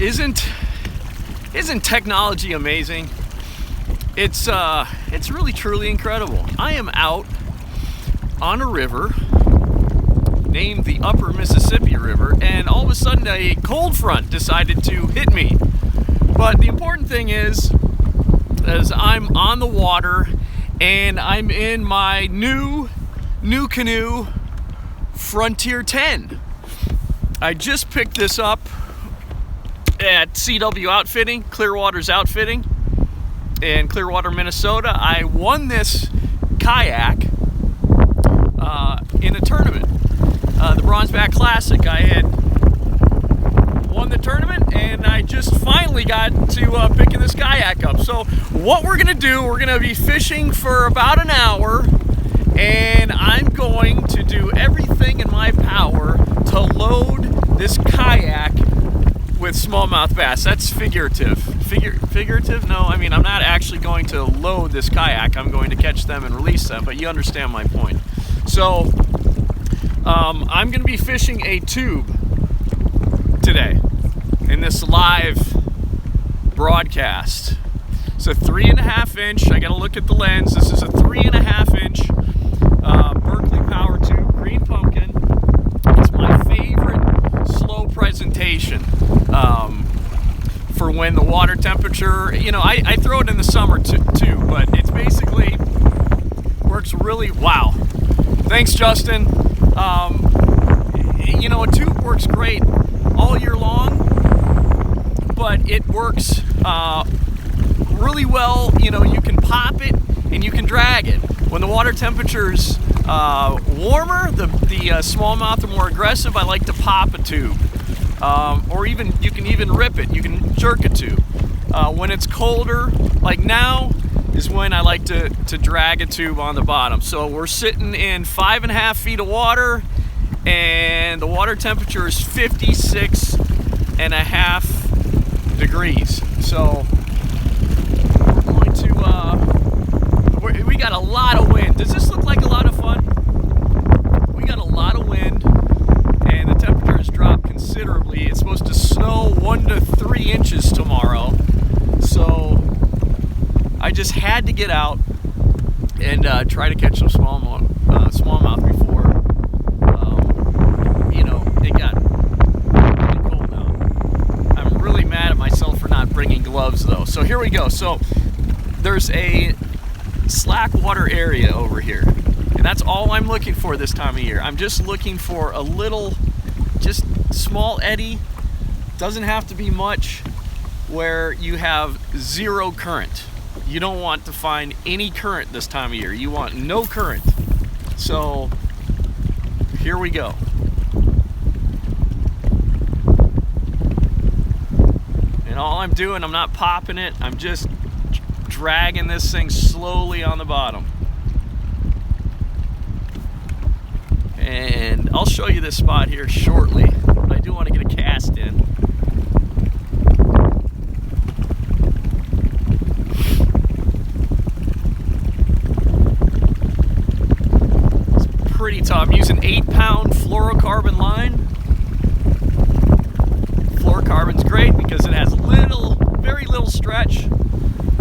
Isn't technology amazing? It's really truly incredible. I am out on a river named the Upper Mississippi River, and all of a sudden a cold front decided to hit me. But the important thing is I'm on the water and I'm in my new NuCanoe Frontier 10. I just picked this up at CW Outfitting, Clearwater's Outfitting in Clearwater, Minnesota. I won this kayak in a tournament, the BronzeBack Classic. I had won the tournament and I just finally got to picking this kayak up. So what we're gonna do, we're gonna be fishing for about an hour, and I'm going to do everything in my power to load this kayak with smallmouth bass. That's figurative. Figurative? No, I mean, I'm not actually going to load this kayak. I'm going to catch them and release them, but you understand my point. So, I'm going to be fishing a tube today in this live broadcast. It's a 3.5 inch. I got to look at the lens. This is a 3.5 inch Berkley Power Tube, green pumpkin. It's my favorite slow presentation for when the water temperature, I throw it in the summer too, but it's basically works really, wow. Thanks, Justin. A tube works great all year long, but it works really well. You can pop it and you can drag it. When the water temperature's warmer, the smallmouth are more aggressive. I like to pop a tube, or even you can even rip it. You can jerk a tube. When it's colder, like now, is when I like to drag a tube on the bottom. So we're sitting in 5.5 feet of water, and the water temperature is 56.5 degrees. So we're going to. We got a lot of wind. Does this look like a lot of fun? We got a lot of wind, and the temperature has dropped considerably. It's supposed to snow 1 to 3 inches tomorrow. So I just had to get out and try to catch some smallmouth before it got really cold now. I'm really mad at myself for not bringing gloves though. So here we go. So there's a slack water area over here, and that's all I'm looking for this time of year. I'm just looking for a little, just small eddy. Doesn't have to be much, where you have zero current. You don't want to find any current this time of year. You want no current. So here we go. And all I'm doing, I'm not popping it, I'm just dragging this thing slowly on the bottom. And I'll show you this spot here shortly, but I do want to get a cast in. It's pretty tough. I'm using 8-pound fluorocarbon line. Fluorocarbon's great because it has very little stretch.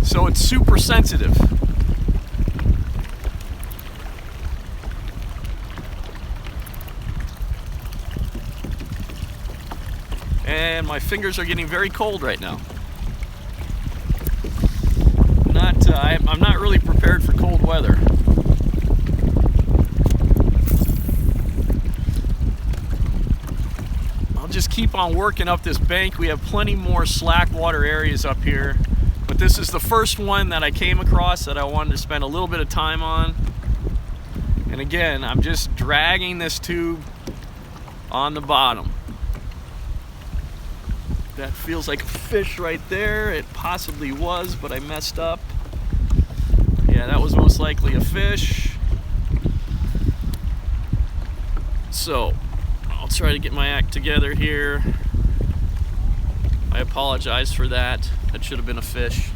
So it's super sensitive. And my fingers are getting very cold right now. I'm not really prepared for cold weather. I'll just keep on working up this bank. We have plenty more slack water areas up here. But this is the first one that I came across that I wanted to spend a little bit of time on. And again, I'm just dragging this tube on the bottom. That feels like a fish right there. It possibly was, but I messed up. Yeah, that was most likely a fish. So, I'll try to get my act together here. I apologize for that. That should have been a fish.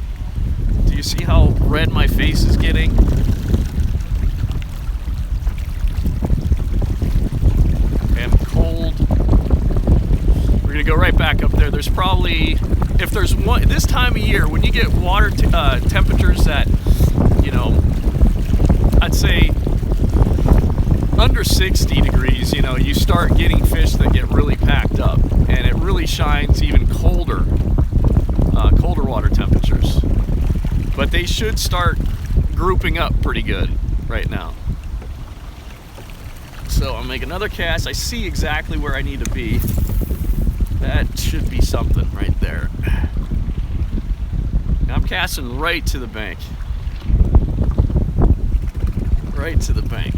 Do you see how red my face is getting? Okay, I'm cold. gonna go right back up there. There's probably, if there's one, this time of year, when you get water temperatures that, you know, I'd say under 60 degrees, you know, you start getting fish that get really packed up, and it really shines even colder, colder water temperatures. But they should start grouping up pretty good right now. So I'll make another cast. I see exactly where I need to be. That should be something right there. I'm casting right to the bank. Right to the bank.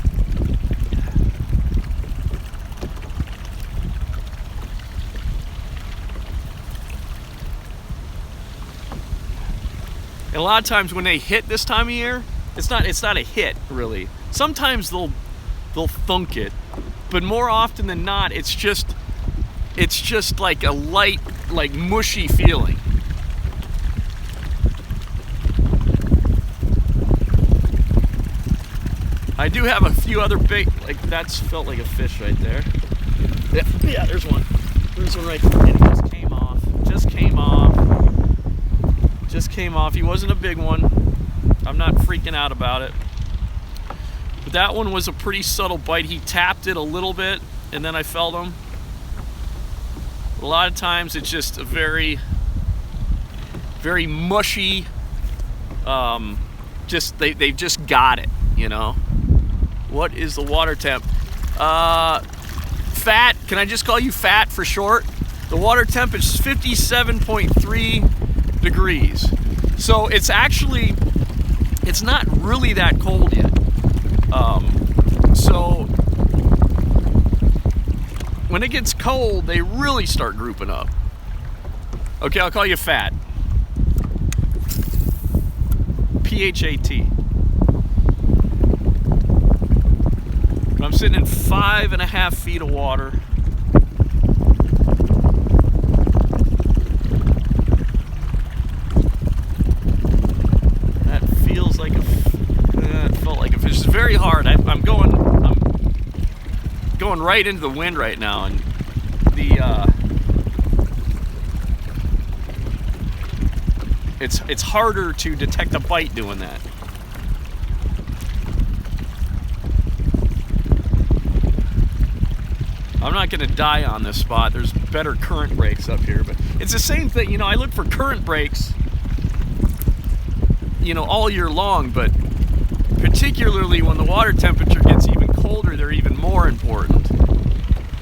And a lot of times when they hit this time of year, it's not a hit really. Sometimes they'll thunk it, but more often than not, it's just like a light, like mushy feeling. I do have a few other big, like that's felt like a fish right there. Yeah, there's one. There's one right there. It just came off. Just came off. Just came off. He wasn't a big one. I'm not freaking out about it. But that one was a pretty subtle bite. He tapped it a little bit, and then I felt him. A lot of times it's just a very, very mushy, they've just got it, you know. What is the water temp? Fat, can I just call you Fat for short? The water temp is 57.3 degrees. So it's actually, it's not really that cold yet. So when it gets cold, they really start grouping up. Okay, I'll call you Fat. P-H-A-T. I'm sitting in 5.5 feet of water. That feels like a, it felt like a fish. It's very hard. I'm going right into the wind right now, and it's harder to detect a bite doing that. I'm not going to die on this spot. There's better current breaks up here, but it's the same thing. You know, I look for current breaks, you know, all year long, but particularly when the water temperature gets even colder, they're even more important,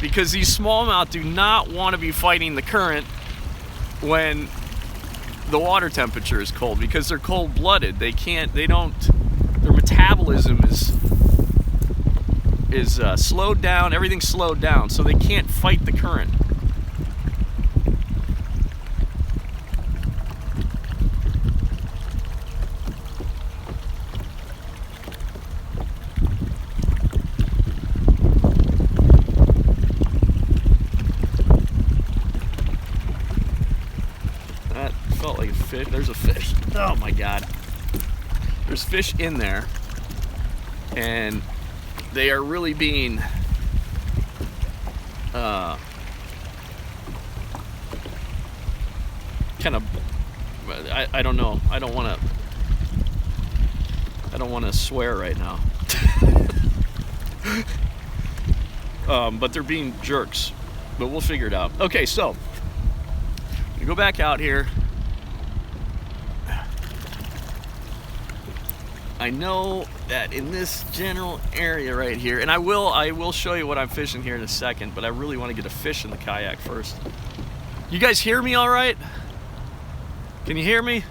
because these smallmouth do not want to be fighting the current when the water temperature is cold, because they're cold-blooded. Their metabolism is slowed down, everything's slowed down, so they can't fight the current. That felt like a fish. There's a fish. Oh my God. There's fish in there, and they are really being kind of, I don't know. I don't want to swear right now. But they're being jerks. But we'll figure it out. Okay, so you go back out here. I know that in this general area right here, and I will show you what I'm fishing here in a second, but I really want to get a fish in the kayak first. You guys hear me all right? Can you hear me?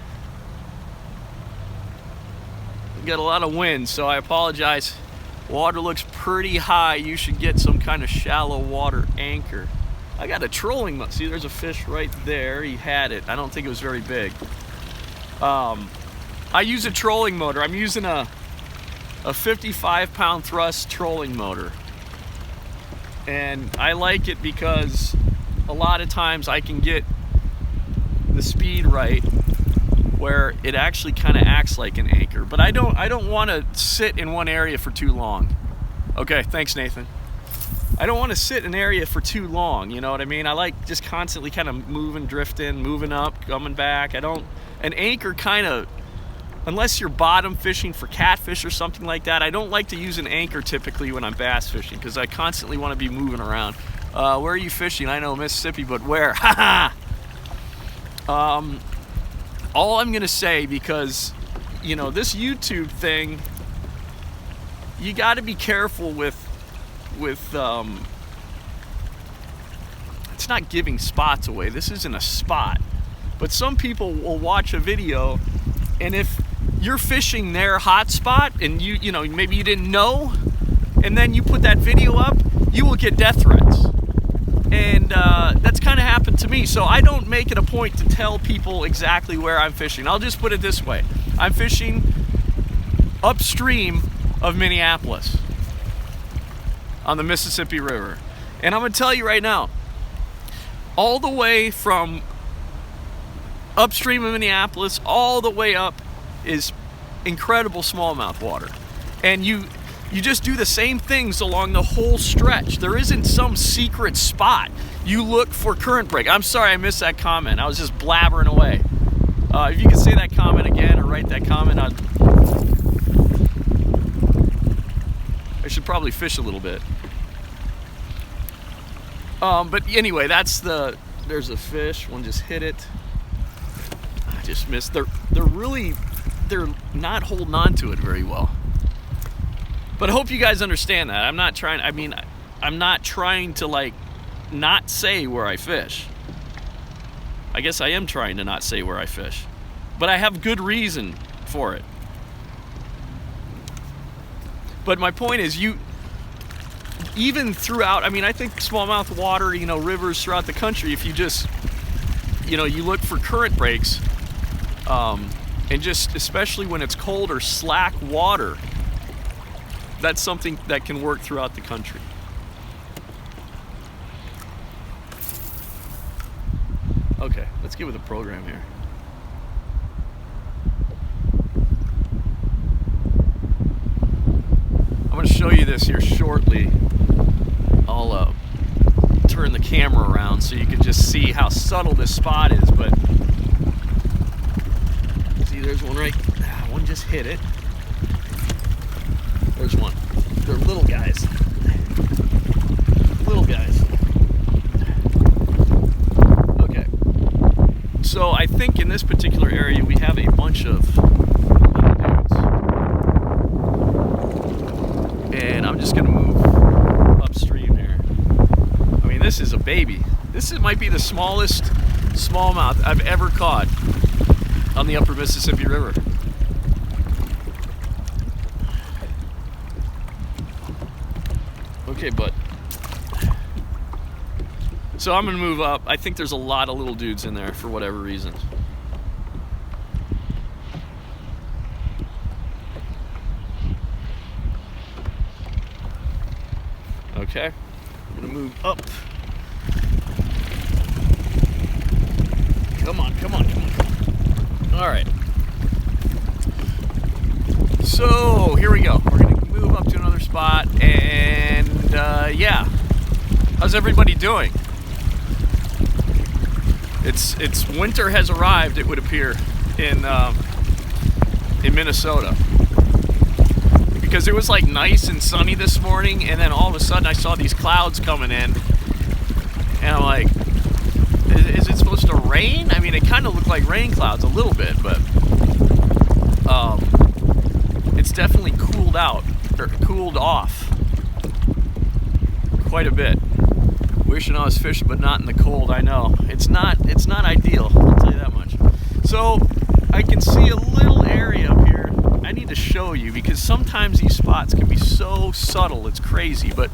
We've got a lot of wind, so I apologize. Water looks pretty high. You should get some kind of shallow water anchor. I got a trolling motor. See, there's a fish right there. He had it. I don't think it was very big. I use a trolling motor. I'm using a 55-pound thrust trolling motor. And I like it because a lot of times I can get the speed right where it actually kind of acts like an anchor. But I don't want to sit in one area for too long. Okay, thanks, Nathan. I don't want to sit in an area for too long, you know what I mean? I like just constantly kind of moving, drifting, moving up, coming back. An anchor kind of, unless you're bottom fishing for catfish or something like that, I don't like to use an anchor typically when I'm bass fishing because I constantly want to be moving around. Where are you fishing? I know Mississippi, but where? Haha! All I'm gonna say, because you know this YouTube thing, you got to be careful with it's not giving spots away. This isn't a spot, but some people will watch a video, and if you're fishing their hot spot and you know maybe you didn't know, and then you put that video up, you will get death threats. And that's kind of happened to me. So I don't make it a point to tell people exactly where I'm fishing. I'll just put it this way. I'm fishing upstream of Minneapolis on the Mississippi River. And I'm going to tell you right now, all the way from upstream of Minneapolis, all the way up is incredible smallmouth water. And you just do the same things along the whole stretch. There isn't some secret spot. You look for current break. I'm sorry I missed that comment. I was just blabbering away. If you can say that comment again or write that comment, I should probably fish a little bit. But anyway, there's a fish. One just hit it. I just missed. They're not holding on to it very well. But I hope you guys understand that. I'm not trying to like not say where I fish. I guess I am trying to not say where I fish. But I have good reason for it. But my point is, even throughout, I think smallmouth water, rivers throughout the country, if you just, you look for current breaks, and just, especially when it's cold or slack water, that's something that can work throughout the country. Okay, let's get with the program here. I'm going to show you this here shortly. I'll turn the camera around so you can just see how subtle this spot is, but see, there's one one just hit it. There's one. They're little guys. Little guys. Okay. So I think in this particular area we have a bunch of little dudes. And I'm just going to move upstream here. This is a baby. Might be the smallest smallmouth I've ever caught on the upper Mississippi River. Okay, bud. So I'm gonna move up. I think there's a lot of little dudes in there for whatever reason. Okay, I'm gonna move up. Come on. All right. So here we go. We're gonna move up to another spot, and yeah. How's everybody doing? It's winter has arrived, it would appear, in Minnesota, because it was like nice and sunny this morning, and then all of a sudden I saw these clouds coming in, and I'm like, is it supposed to rain? It kind of looked like rain clouds a little bit, but it's definitely cooled off quite a bit. Wishing I was fishing, but not in the cold. I know it's not ideal, I'll tell you that much. So I can see a little area up here. I need to show you, because sometimes these spots can be so subtle, it's crazy. But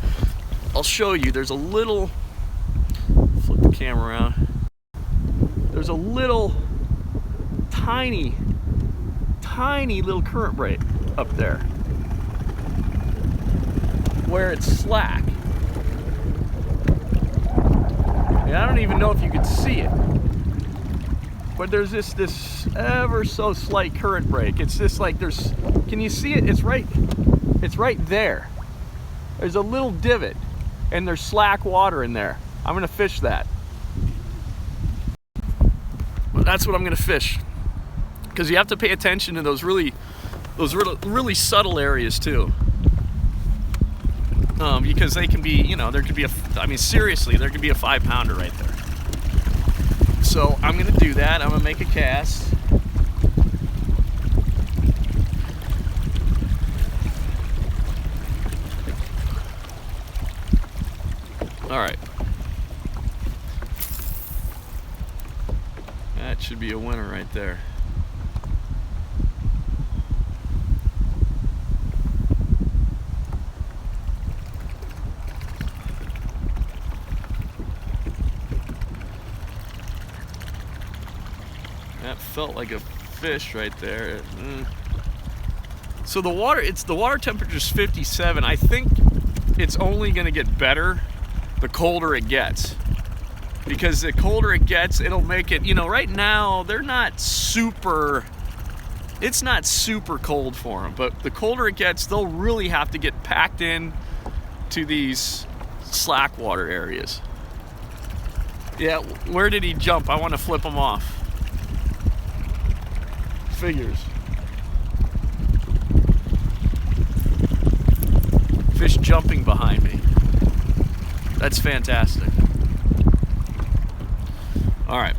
I'll show you. There's a little, flip the camera around. There's a little tiny little current break up there where it's slack. And I don't even know if you could see it, but there's this ever so slight current break. It's just like can you see it? It's right there. There's a little divot, and there's slack water in there. I'm gonna fish that. That's what I'm gonna fish, because you have to pay attention to those really subtle areas too, because they can be, you know, there could be I mean seriously, there could be a 5-pounder right there. So I'm gonna do that. I'm gonna make a cast. All right. That should be a winner right there. That felt like a fish right there. So the water temperature is 57. I think it's only going to get better the colder it gets, because the colder it gets, it'll make it, you know, right now they're not super, it's not super cold for them, but the colder it gets, they'll really have to get packed in to these slack water areas. Yeah, where did he jump? I want to flip him off. Figures. Fish jumping behind me. That's fantastic. All right.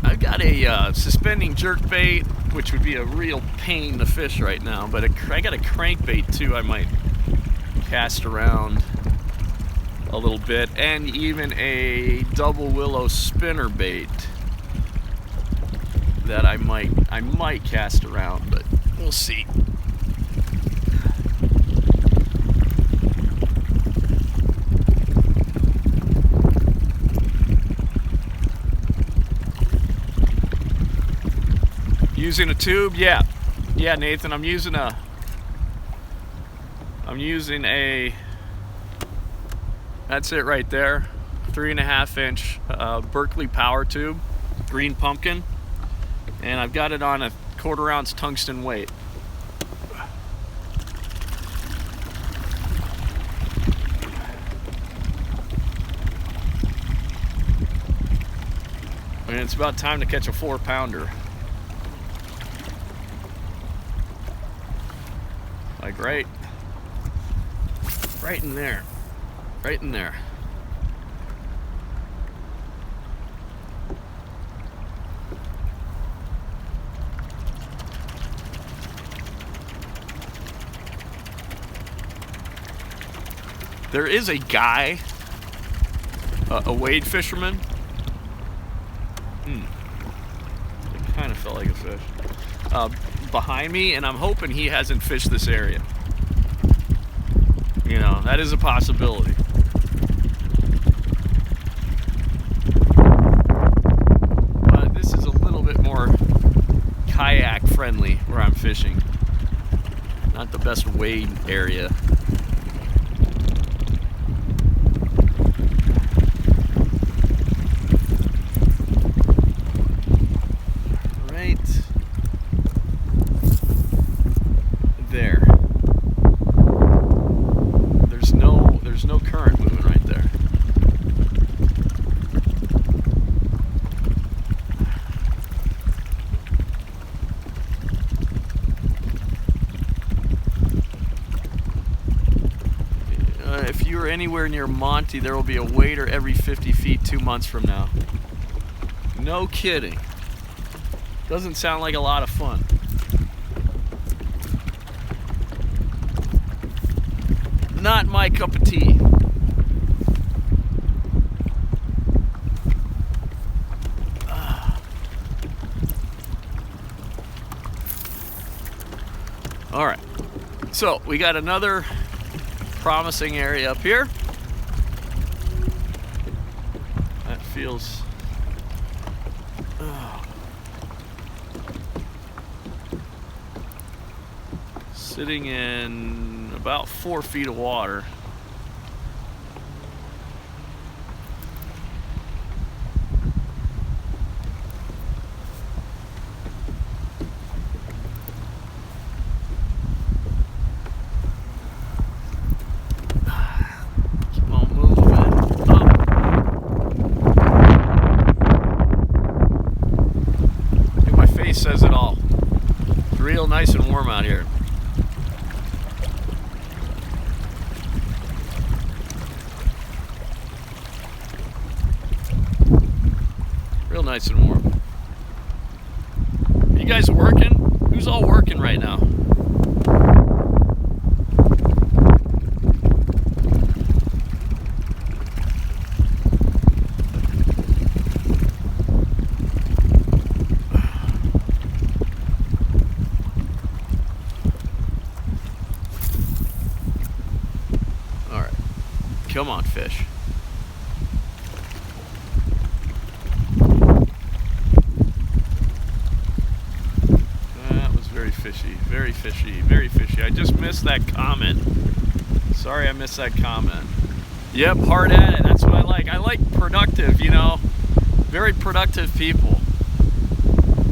I've got a suspending jerk bait, which would be a real pain to fish right now, but I got a crankbait too. I might cast around a little bit, and even a double willow spinner bait that I might cast around, but we'll see. Using a tube? Yeah, Nathan, I'm using a that's it right there, 3.5-inch Berkley Power Tube, green pumpkin, and I've got it on a 1/4 ounce tungsten weight. And it's about time to catch a 4-pounder. Like right in there. Right in there. There is a guy, a wade fisherman. It kind of felt like a fish. Behind me, and I'm hoping he hasn't fished this area. You know, that is a possibility. But this is a little bit more kayak friendly where I'm fishing. Not the best wade area. There. There's no current moving right there. If you're anywhere near Monty, there will be a wader every 50 feet 2 months from now. No kidding. Doesn't sound like a lot of fun. Not my cup of tea. All right, so we got another promising area up here. That feels sitting in about 4 feet of water. nice and warm out here. Real nice and warm. Are you guys working? Who's all working right now? Come on, fish. That was very fishy, very fishy, very fishy. I just missed that comment. Sorry I missed that comment. Yep, hard at it. That's what I like. I like productive, you know, very productive people.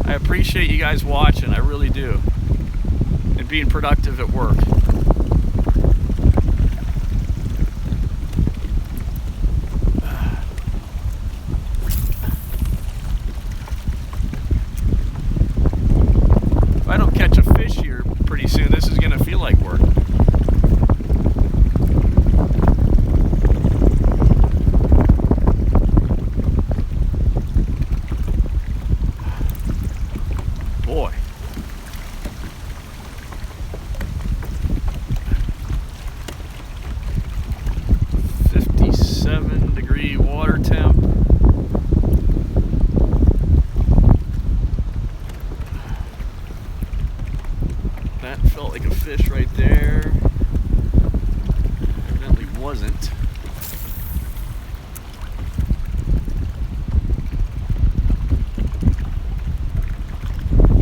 I appreciate you guys watching. I really do. And being productive at work. If I don't catch a fish here pretty soon, this is going to feel like work. Boy. .57-degree water temp. That felt like a fish right there. Evidently wasn't.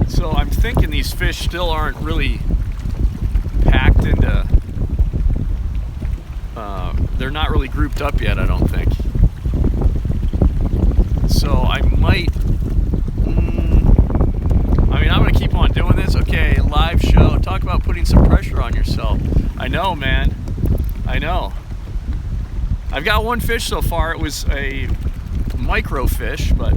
So I'm thinking these fish still aren't really packed into, they're not really grouped up yet, I don't think. So I might, I mean, I'm gonna keep on doing this. Okay, live show. Talk about putting some pressure on yourself. I know, man. I know. I've got one fish so far. It was a micro fish, but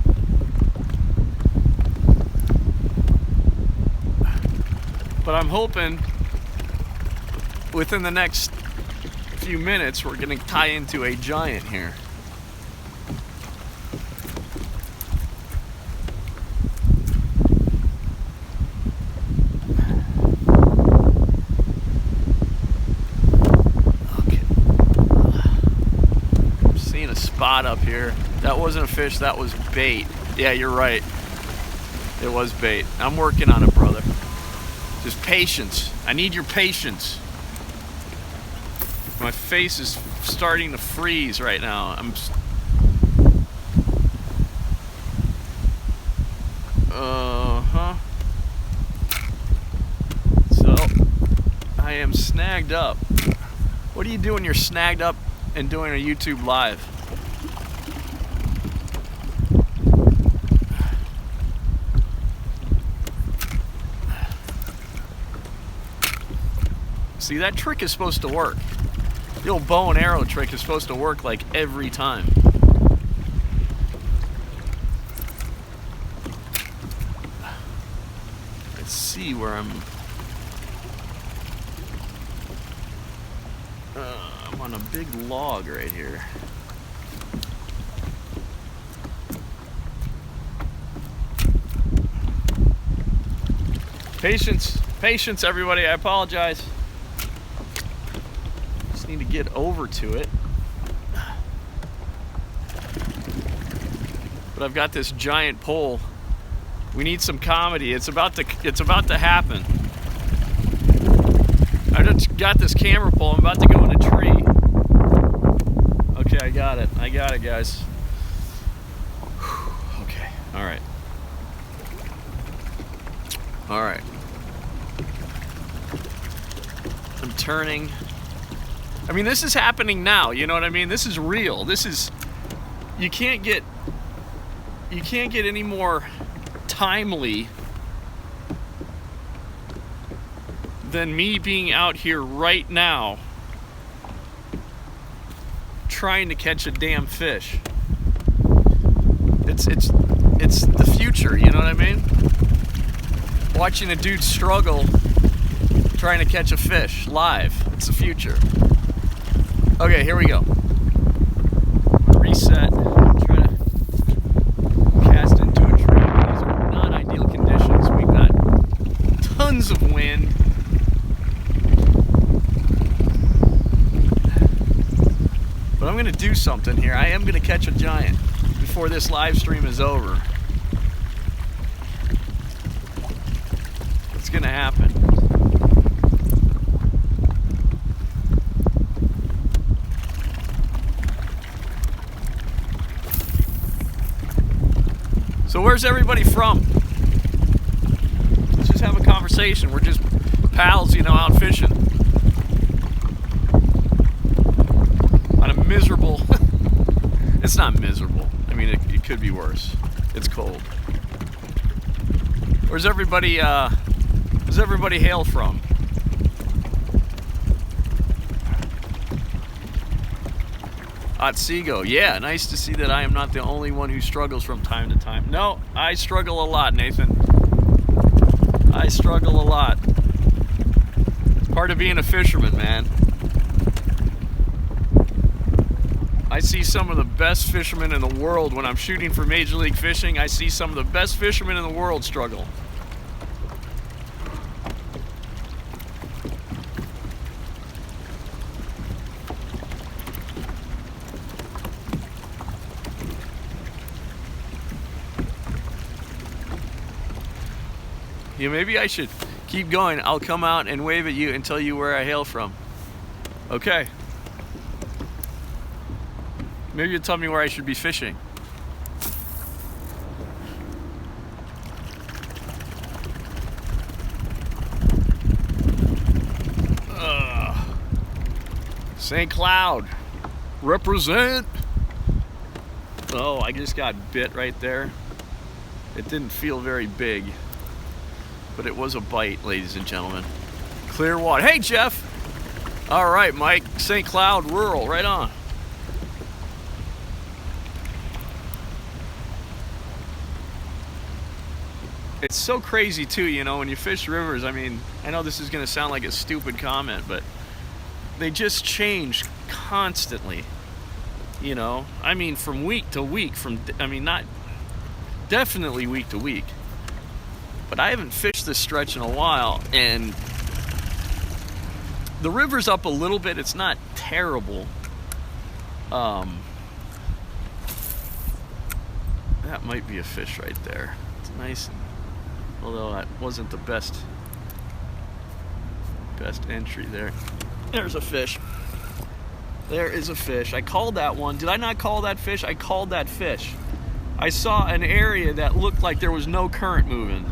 I'm hoping within the next few minutes we're gonna tie into a giant here. Spot up here. That wasn't a fish, that was bait. Yeah, you're right. It was bait. I'm working on it, brother. Just patience. I need your patience. My face is starting to freeze right now. So, I am snagged up. What do you do when you're snagged up and doing a YouTube live? See, that trick is supposed to work. The old bow and arrow trick is supposed to work like every time. Let's see where I'm on a big log right here. Patience, patience, everybody. I apologize. Just need to get over to it. But I've got this giant pole. We need some comedy. It's about to happen. I just got this camera pole. I'm about to go in a tree. Okay, I got it. I got it, guys. Okay. All right. All right. I'm turning. I mean, this is happening now. You know what I mean? This is real. This is. You can't get any more timely than me being out here right now trying to catch a damn fish. It's the future, you know what I mean? watching a dude struggle trying to catch a fish live. It's the future. Okay, here we go. Reset. Try to cast into a tree. These are not ideal conditions. We've got tons of wind. But I'm gonna do something here. I am gonna catch a giant before this live stream is over. It's gonna happen. So where's everybody from? Let's just have a conversation. We're just pals, you know, out fishing. On a miserable, it's not miserable. I mean, it could be worse. It's cold. Where's everybody hail from? Otsego, yeah, nice to see that I am not the only one who struggles from time to time. No, I struggle a lot, Nathan. I struggle a lot. It's part of being a fisherman, man. I see some of the best fishermen in the world when I'm shooting for Major League Fishing. I see some of the best fishermen in the world struggle. Yeah, maybe I should keep going. I'll come out and wave at you and tell you where I hail from. Okay. Maybe you'll tell me where I should be fishing. St. Cloud. Represent. Oh, I just got bit right there. It didn't feel very big, but it was a bite, ladies and gentlemen. Clear water. Hey, Jeff. All right, Mike. St. Cloud Rural. Right on. It's so crazy, too, you know, when you fish rivers. I mean, I know this is going to sound like a stupid comment, but they just change constantly, you know. I mean, from week to week, not definitely week to week. But I haven't fished this stretch in a while, and the river's up a little bit. It's not terrible. That might be a fish right there. It's nice, although that wasn't the best entry there. There's a fish. There is a fish. I called that one. Did I not call that fish? I called that fish. I saw an area that looked like there was no current moving,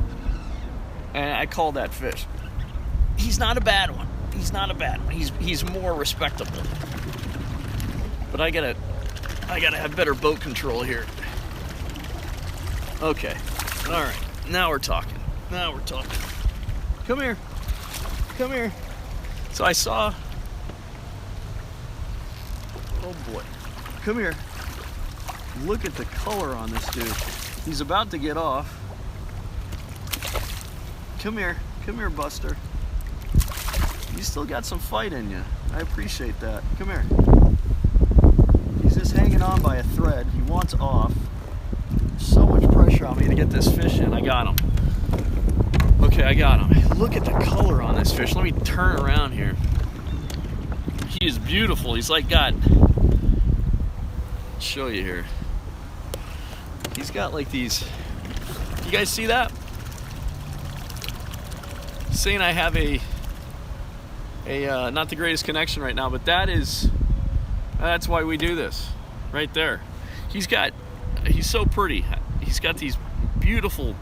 and I called that fish. He's not a bad one. He's not a bad one. He's more respectable. But I gotta have better boat control here. Okay. All right. Now we're talking. Now we're talking. Come here. Come here. So I saw. Oh boy. Come here. Look at the color on this dude. He's about to get off. Come here. Come here, Buster. You still got some fight in you. I appreciate that. Come here. He's just hanging on by a thread. He wants off. So much pressure on me to get this fish in. I got him. Okay, I got him. Look at the color on this fish. Let me turn around here. He is beautiful. He's like got... I'll show you here. He's got like these... You guys see that? Saying I have a not the greatest connection right now, but that's why we do this right there. He's so pretty. He's got these beautiful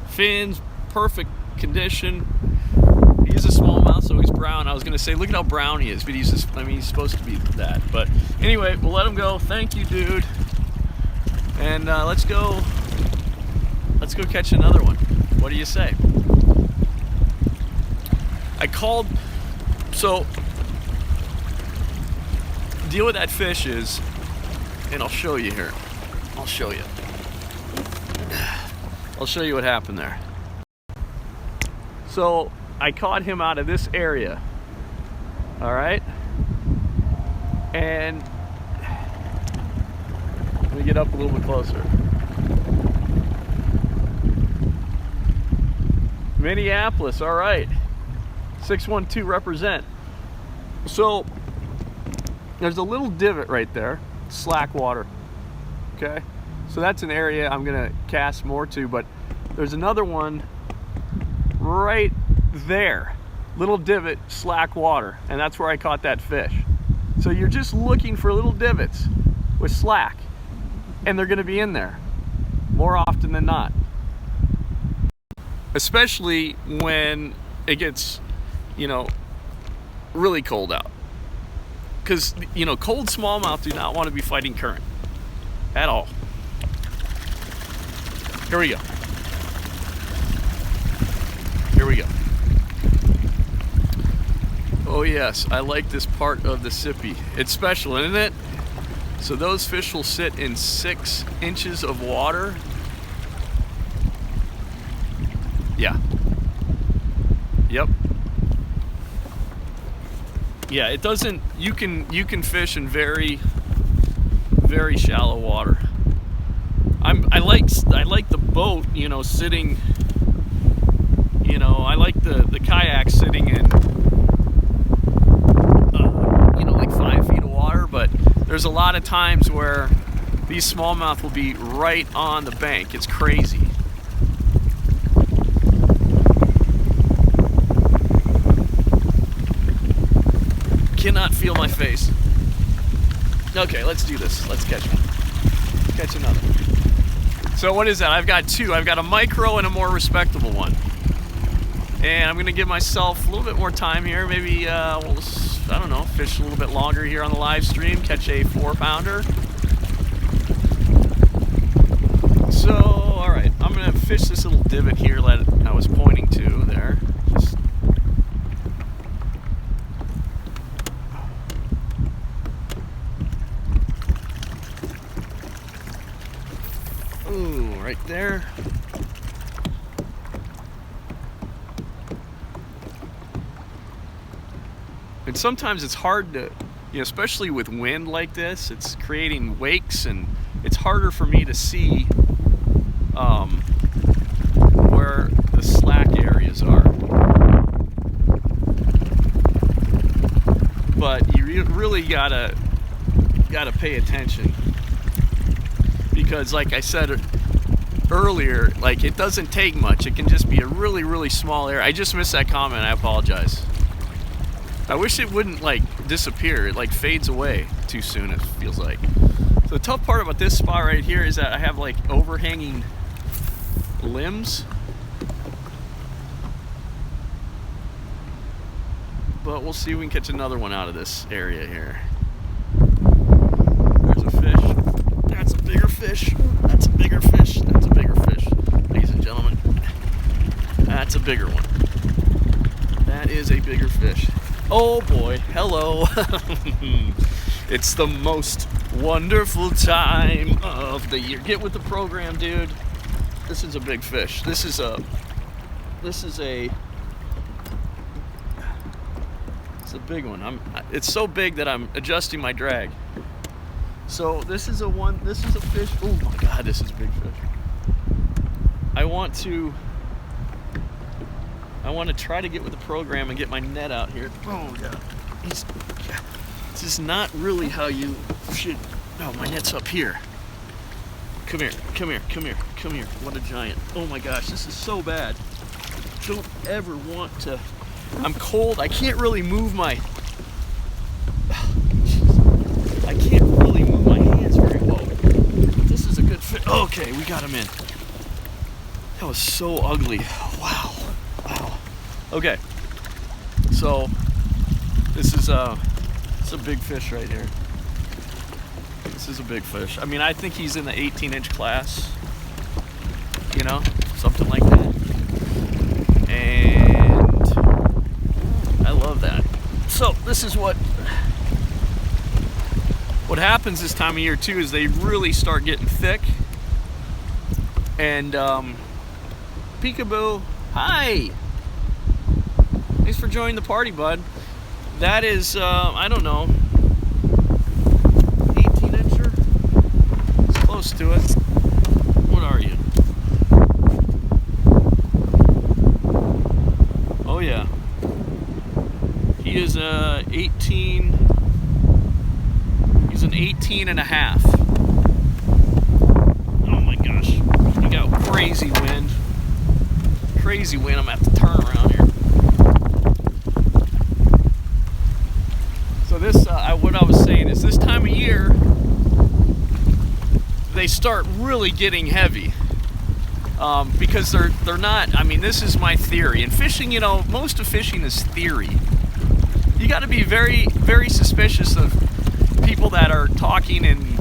fins, perfect condition. He's a smallmouth, so he's brown. I was gonna say, look at how brown he is, but he's supposed to be that. But anyway, we'll let him go. Thank you, dude. And let's go catch another one. What do you say? I called. So, the deal with that fish is, and I'll show you here. I'll show you. I'll show you what happened there. So I caught him out of this area. All right. And let me get up a little bit closer. Minneapolis, all right. 612 represent. So there's a little divot right there, slack water. Okay, so that's an area I'm gonna cast more to, but there's another one right there, little divot, slack water, and that's where I caught that fish. So you're just looking for little divots with slack, and they're gonna be in there more often than not, especially when it gets, you know, really cold out, because, you know, cold smallmouth do not want to be fighting current at all. Here we go. Here we go. Oh yes, I like this part of the sippy. It's special, isn't it? So those fish will sit in 6 inches of water. Yeah. Yep. Yeah, it doesn't, you can fish in very shallow water. I like the boat, you know, sitting, you know, I like the kayak sitting in, you know, like 5 feet of water, but there's a lot of times where these smallmouth will be right on the bank. It's crazy. Cannot feel my face. Okay, let's do this. Let's catch one. Catch another. So what is that? I've got 2. I've got a micro and a more respectable one. And I'm gonna give myself a little bit more time here. Maybe, we'll, I don't know, fish a little bit longer here on the live stream, catch a 4-pounder. So, all right, I'm gonna fish this little divot here that I was pointing to there. Just ooh, right there. And sometimes it's hard to, you know, especially with wind like this, it's creating wakes, and it's harder for me to see where the slack areas are. But you really gotta pay attention, because like I said earlier, like, it doesn't take much. It can just be a really small area. I just missed that comment. I apologize. I wish it wouldn't like disappear. It like fades away too soon, it feels like. So the tough part about this spot right here is that I have like overhanging limbs. But we'll see if we can catch another one out of this area here. There's a fish. That's a bigger fish. That's a bigger fish. That's a bigger fish. Ladies and gentlemen, that's a bigger one. That is a bigger fish. Oh boy, hello. It's the most wonderful time of the year. Get with the program, dude. This is a big fish. This is a big one. It's so big that I'm adjusting my drag. So this is a fish. Oh my god, this is a big fish. I want to try to get with the program and get my net out here. Oh god. This is not really how you should. Oh, my net's up here. Come here. What a giant. Oh my gosh, this is so bad. Don't ever want to. I'm cold. I can't really move my hands very well. This is a good fit. Okay, we got him in. That was so ugly. Wow. Okay. So this is it's a big fish right here. This is a big fish. I mean, I think he's in the 18-inch class. You know, something like that. And I love that. So this is what happens this time of year too, is they really start getting thick. And peekaboo, hi. for joining the party, bud. That is, I don't know, 18-incher? It's close to it. What are you? Oh yeah. He is he's an 18 and a half. Oh my gosh. We got crazy wind. Crazy wind. I'm gonna have to turn around here. So this, what I was saying is this time of year, they start really getting heavy. Because they're not, I mean, this is my theory. And fishing, you know, most of fishing is theory. You got to be very, very suspicious of people that are talking in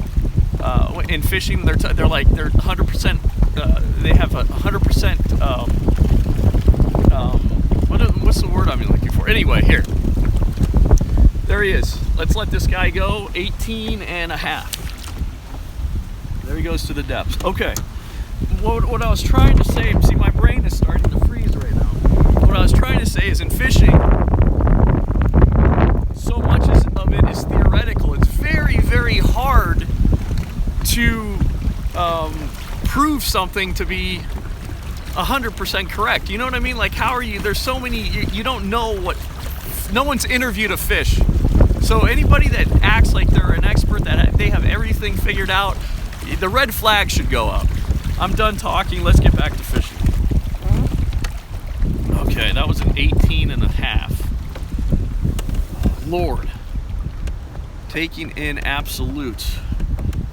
fishing. They're 100%. They have a 100%. What's the word I'm looking for? Anyway, here. There he is. Let's let this guy go. 18 and a half. There he goes to the depths. Okay. What I was trying to say, see, my brain is starting to freeze right now. What I was trying to say is in fishing, so much of it is theoretical. It's very, very hard to prove something to be 100% correct. You know what I mean? Like, how are you? There's so many, you don't know what, no one's interviewed a fish. So anybody that acts like they're an expert, that they have everything figured out, the red flag should go up. I'm done talking. Let's get back to fishing. Okay, that was an 18 and a half. Lord. Taking in absolutes.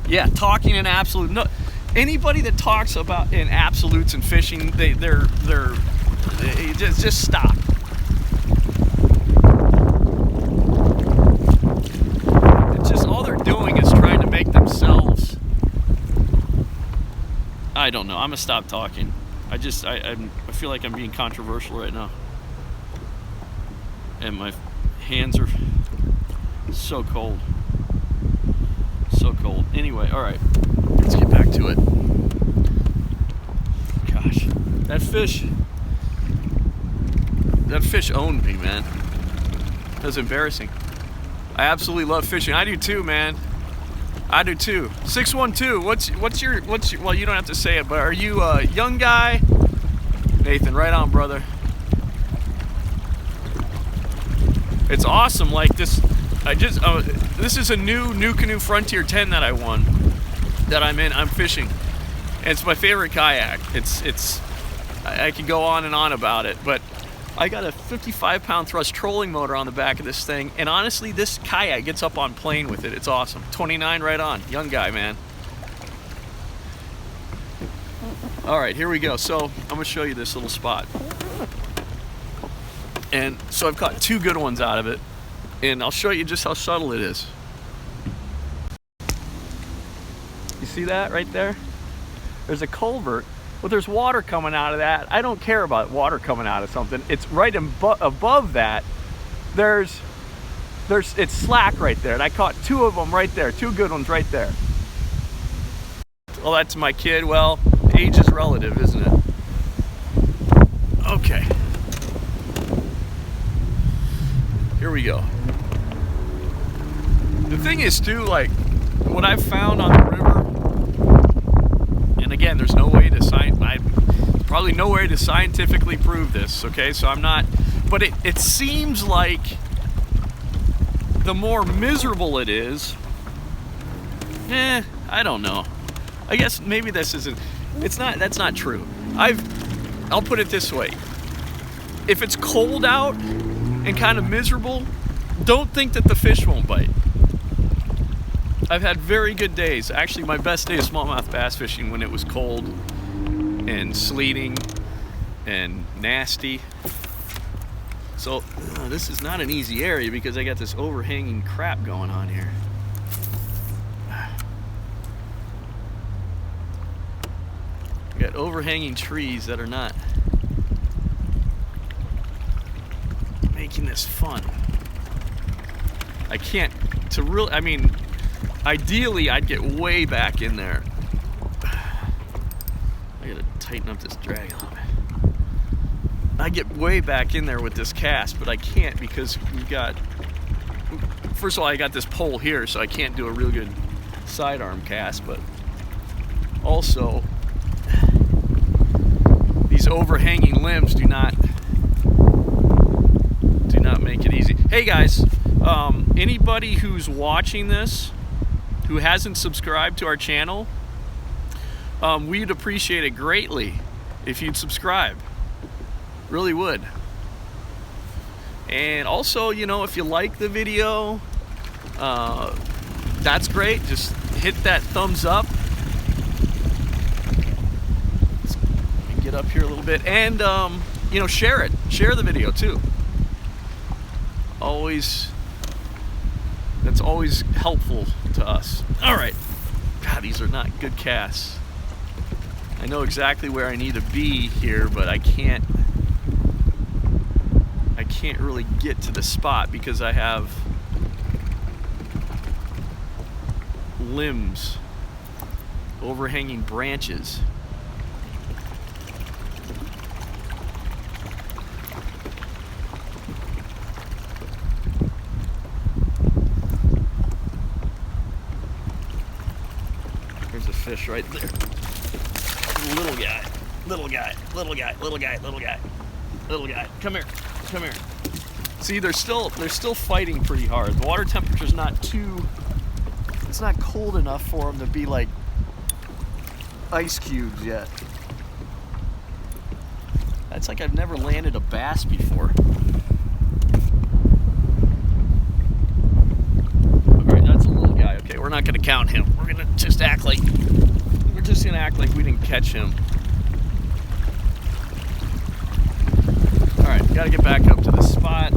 Yeah, talking in absolute. No, anybody that talks about in absolutes in fishing, they just stop. It's just all they're doing is trying to make themselves. I don't know. I'm gonna stop talking. I feel like I'm being controversial right now, and my hands are so cold. So cold. Anyway, all right. Let's get back to it. Gosh, that fish owned me, man. That was embarrassing. I absolutely love fishing. I do too, man. I do too. 612. What's your? Well, you don't have to say it, but are you a young guy? Nathan, right on, brother. It's awesome. Like this, this is a new NuCanoe Frontier 10 that I won. That I'm in. I'm fishing. And it's my favorite kayak. I could go on and on about it, but I got a 55-pound thrust trolling motor on the back of this thing, and honestly, this kayak gets up on plane with it. It's awesome. 29 right on. Young guy, man. All right, here we go. So I'm gonna show you this little spot. And so I've caught 2 good ones out of it, and I'll show you just how subtle it is. You see that right there? There's a culvert. Well, there's water coming out of that. I don't care about water coming out of something. It's right above that. It's slack right there. And I caught 2 of them right there. 2 good ones right there. Well, that's my kid. Well, age is relative, isn't it? Okay. Here we go. The thing is, too, like, what I've found on the river, and again, there's no way to probably no way to scientifically prove this, okay? So I'm not, but it seems like the more miserable it is, I don't know. I guess maybe this isn't, that's not true. I'll put it this way. If it's cold out and kind of miserable, don't think that the fish won't bite. I've had very good days. Actually, my best day of smallmouth bass fishing when it was cold and sleeting and nasty. So this is not an easy area because I got this overhanging crap going on here. I got overhanging trees that are not making this fun. I can't, I mean, ideally I'd get way back in there. I gotta tighten up this drag a little bit. I get way back in there with this cast, but I can't because we've got, first of all, I got this pole here, so I can't do a real good sidearm cast, but also these overhanging limbs do not make it easy. Hey guys, anybody who's watching this who hasn't subscribed to our channel, we'd appreciate it greatly if you'd subscribe. Really would. And also, you know, if you like the video, that's great. Just hit that thumbs up. Let's get up here a little bit, and you know, share it. Share the video too. That's always helpful to us. All right. God, these are not good casts. I know exactly where I need to be here, but I can't really get to the spot because I have limbs, overhanging branches. There's a fish right there. Little guy, little guy, little guy, little guy, little guy, little guy. Come here, come here. See, they're still fighting pretty hard. The water temperature's not too, it's not cold enough for them to be like ice cubes yet. That's like I've never landed a bass before. All right, that's a little guy. Okay, we're not gonna count him. We're gonna just act like we didn't catch him. All right, gotta get back up to the spot.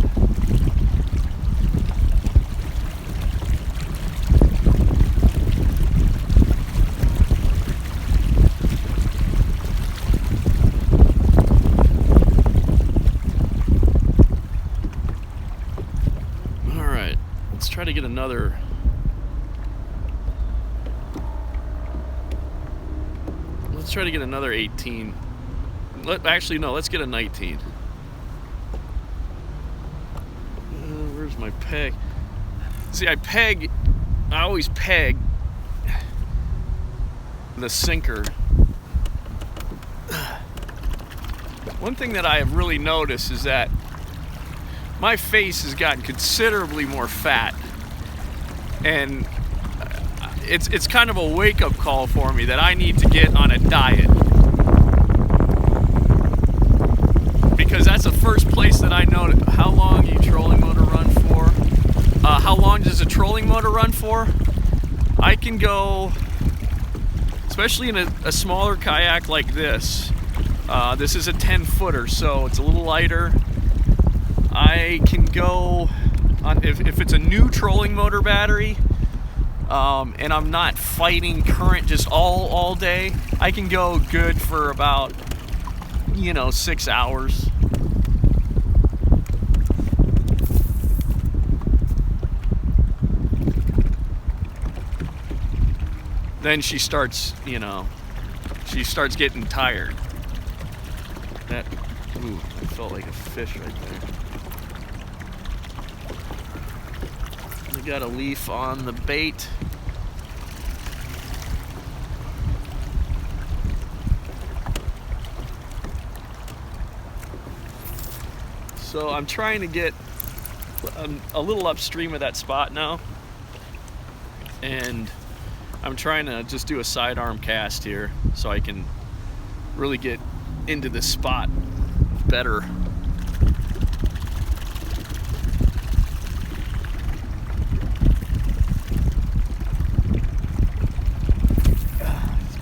All right, let's try to get another. Let's try to get another 18. Actually, no, let's get a 19. Where's my peg? See, I always peg the sinker. One thing that I have really noticed is that my face has gotten considerably more fat, and it's kind of a wake-up call for me that I need to get on a diet, because that's the first place that I know how long you trolling motor run for. How long does a trolling motor run for? I can go, especially in a smaller kayak like this. This is a 10-footer, so it's a little lighter. I can go on, if it's a new trolling motor battery, and I'm not fighting current just all day, I can go good for about, you know, 6 hours. Then she starts, you know, getting tired. Ooh, I felt like a fish right there. We got a leaf on the bait. So I'm trying to get a little upstream of that spot now, and I'm trying to just do a sidearm cast here so I can really get into this spot better.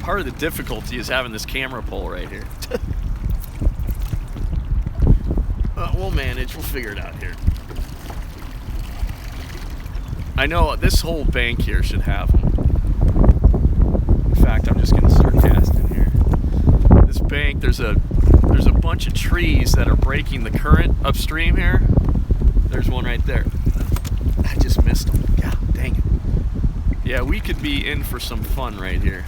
Part of the difficulty is having this camera pole right here. We'll manage, we'll figure it out here. I know this whole bank here should have them. In fact, I'm just gonna start casting here. This bank, there's a bunch of trees that are breaking the current upstream here. There's one right there. I just missed them. God dang it. Yeah, we could be in for some fun right here.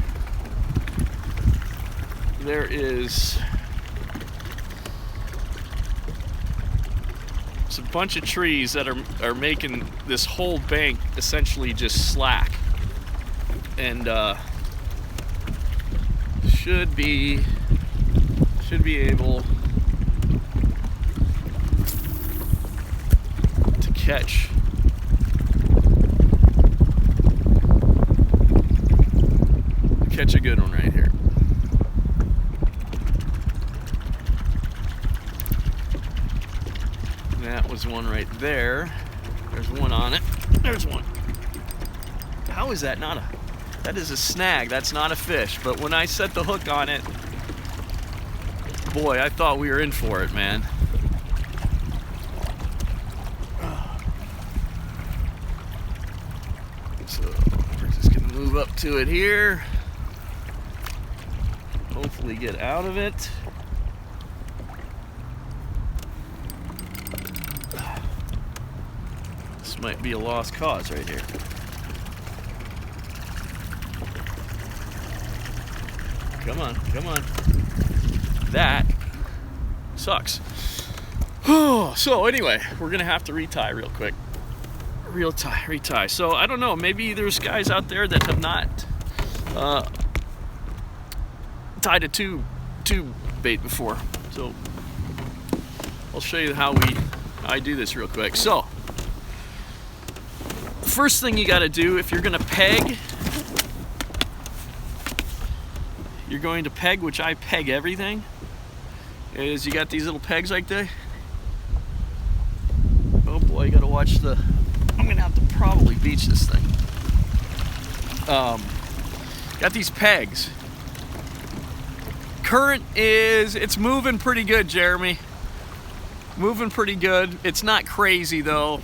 bunch of trees that are making this whole bank essentially just slack, and should be able to catch a good one right here. That was one right there. There's one on it. There's one. How is that not a... That is a snag. That's not a fish. But when I set the hook on it, boy, I thought we were in for it, man. So we're just gonna move up to it here. Hopefully get out of it. This might be a lost cause right here. Come on, come on. That sucks. So anyway, we're gonna have to retie real quick. Retie. So I don't know, maybe there's guys out there that have not tied a tube bait before. So I'll show you how I do this real quick. So first thing you got to do if you're going to peg, which I peg everything, is you got these little pegs like that. Oh boy, you got to watch the... I'm going to have to probably beach this thing. Got these pegs. Current it's moving pretty good, Jeremy. Moving pretty good. It's not crazy though.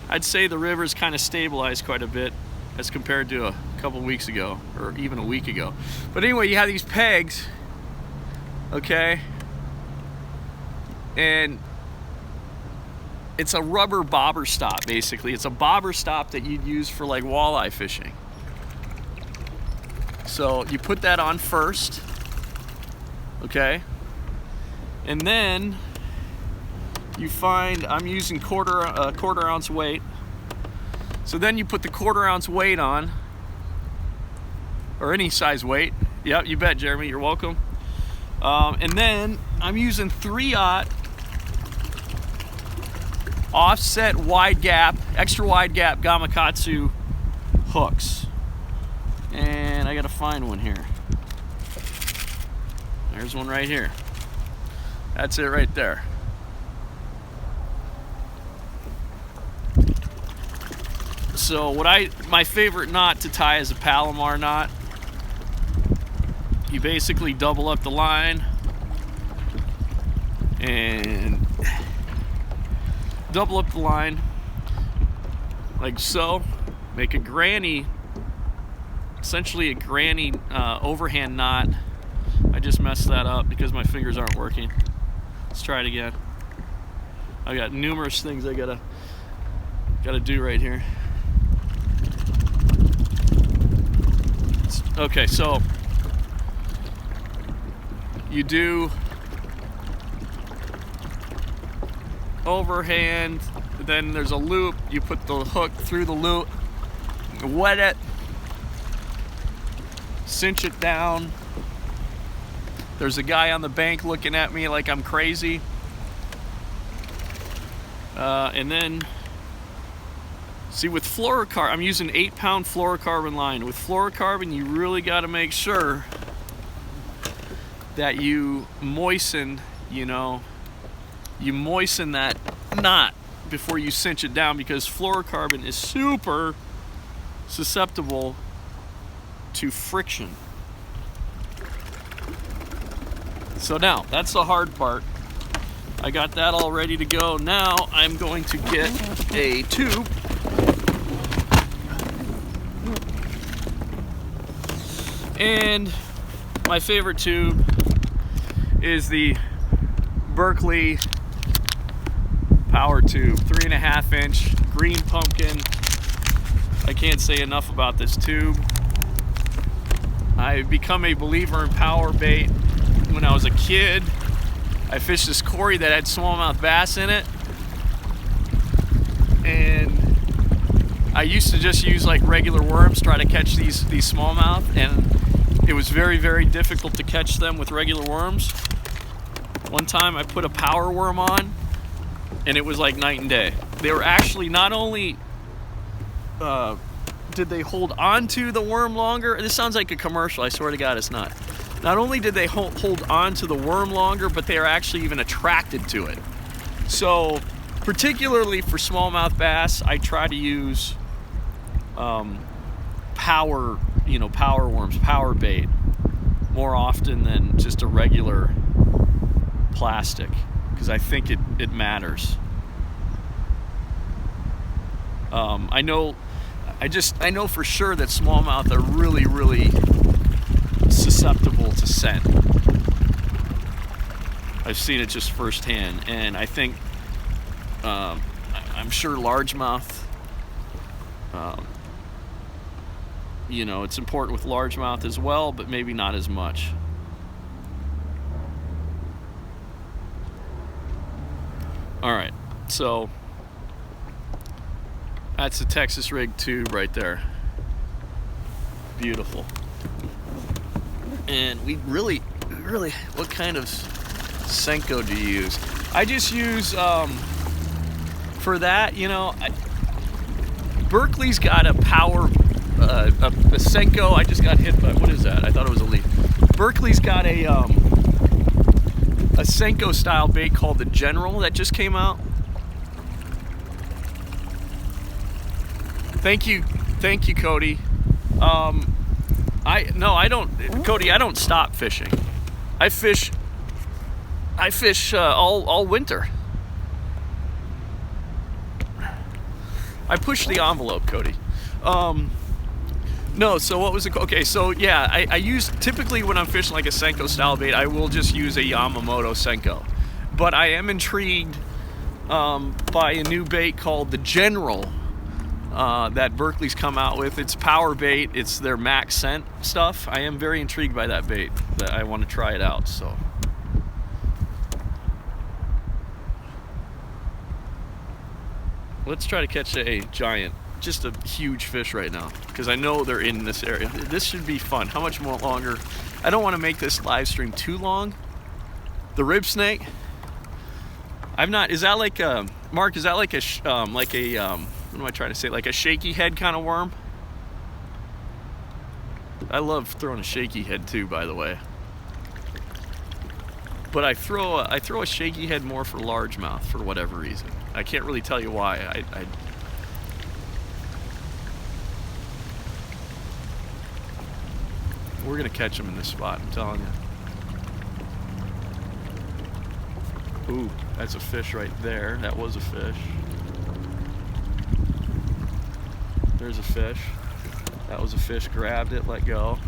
I'd say the river's kind of stabilized quite a bit as compared to a couple weeks ago, or even a week ago. But anyway, you have these pegs, okay? And it's a rubber bobber stop, basically. It's a bobber stop that you'd use for like walleye fishing. So you put that on first, okay? And then you find, I'm using quarter ounce weight. So then you put the quarter ounce weight on, or any size weight. Yep, you bet, Jeremy, you're welcome. And then I'm using 3/0 offset wide gap, extra wide gap Gamakatsu hooks. And I gotta find one here. There's one right here. That's it right there. So my favorite knot to tie is a Palomar knot. You basically double up the line and double up the line like so. Make a granny, essentially a granny overhand knot. I just messed that up because my fingers aren't working. Let's try it again. I got numerous things I gotta do right here. Okay, so you do overhand, then there's a loop, you put the hook through the loop, wet it, cinch it down. There's a guy on the bank looking at me like I'm crazy. And then, see, with fluorocarbon, I'm using 8-pound fluorocarbon line. With fluorocarbon, you really got to make sure that you moisten, you moisten that knot before you cinch it down, because fluorocarbon is super susceptible to friction. So now, that's the hard part. I got that all ready to go. Now I'm going to get a tube. And my favorite tube is the Berkley Power Tube, 3.5 inch green pumpkin. I can't say enough about this tube. I've become a believer in power bait. When I was a kid, I fished this quarry that had smallmouth bass in it, and I used to just use like regular worms, try to catch these smallmouth, and it was very, very difficult to catch them with regular worms. One time I put a power worm on, and it was like night and day. They were actually not only did they hold on to the worm longer. This sounds like a commercial, I swear to God it's not. Not only did they hold on to the worm longer, but they are actually even attracted to it. So, particularly for smallmouth bass, I try to use power worms, power bait, more often than just a regular plastic, because I think it matters. I know for sure that smallmouth are really, really susceptible to scent. I've seen it just firsthand, and I think I'm sure largemouth, it's important with largemouth as well, but maybe not as much. All right, so that's the Texas rig tube right there. Beautiful. And we really, what kind of Senko do you use? I just use, for that, Berkley's got a power, a Senko. I just got hit by, what is that? I thought it was a leaf. Berkley's got a Senko style bait called the General that just came out. Thank you, Cody. I don't, Cody, I don't stop fishing. I fish all winter. I push the envelope, Cody. No, so what was it? Okay, so yeah, I use, typically when I'm fishing like a Senko style bait, I will just use a Yamamoto Senko. But I am intrigued by a new bait called the General that Berkley's come out with. It's power bait, it's their max scent stuff. I am very intrigued by that bait. That I want to try it out, so. Let's try to catch a giant, just a huge fish right now, because I know they're in this area. This should be fun. How much more longer? I don't want to make this live stream too long. The rib snake. I've not. Is that like a Mark? Is that like a what am I trying to say? Like a shaky head kind of worm? I love throwing a shaky head too, by the way. But I throw a shaky head more for largemouth for whatever reason. I can't really tell you why. We're gonna catch them in this spot, I'm telling you. Ooh, that's a fish right there. That was a fish. There's a fish. That was a fish. Grabbed it, let go.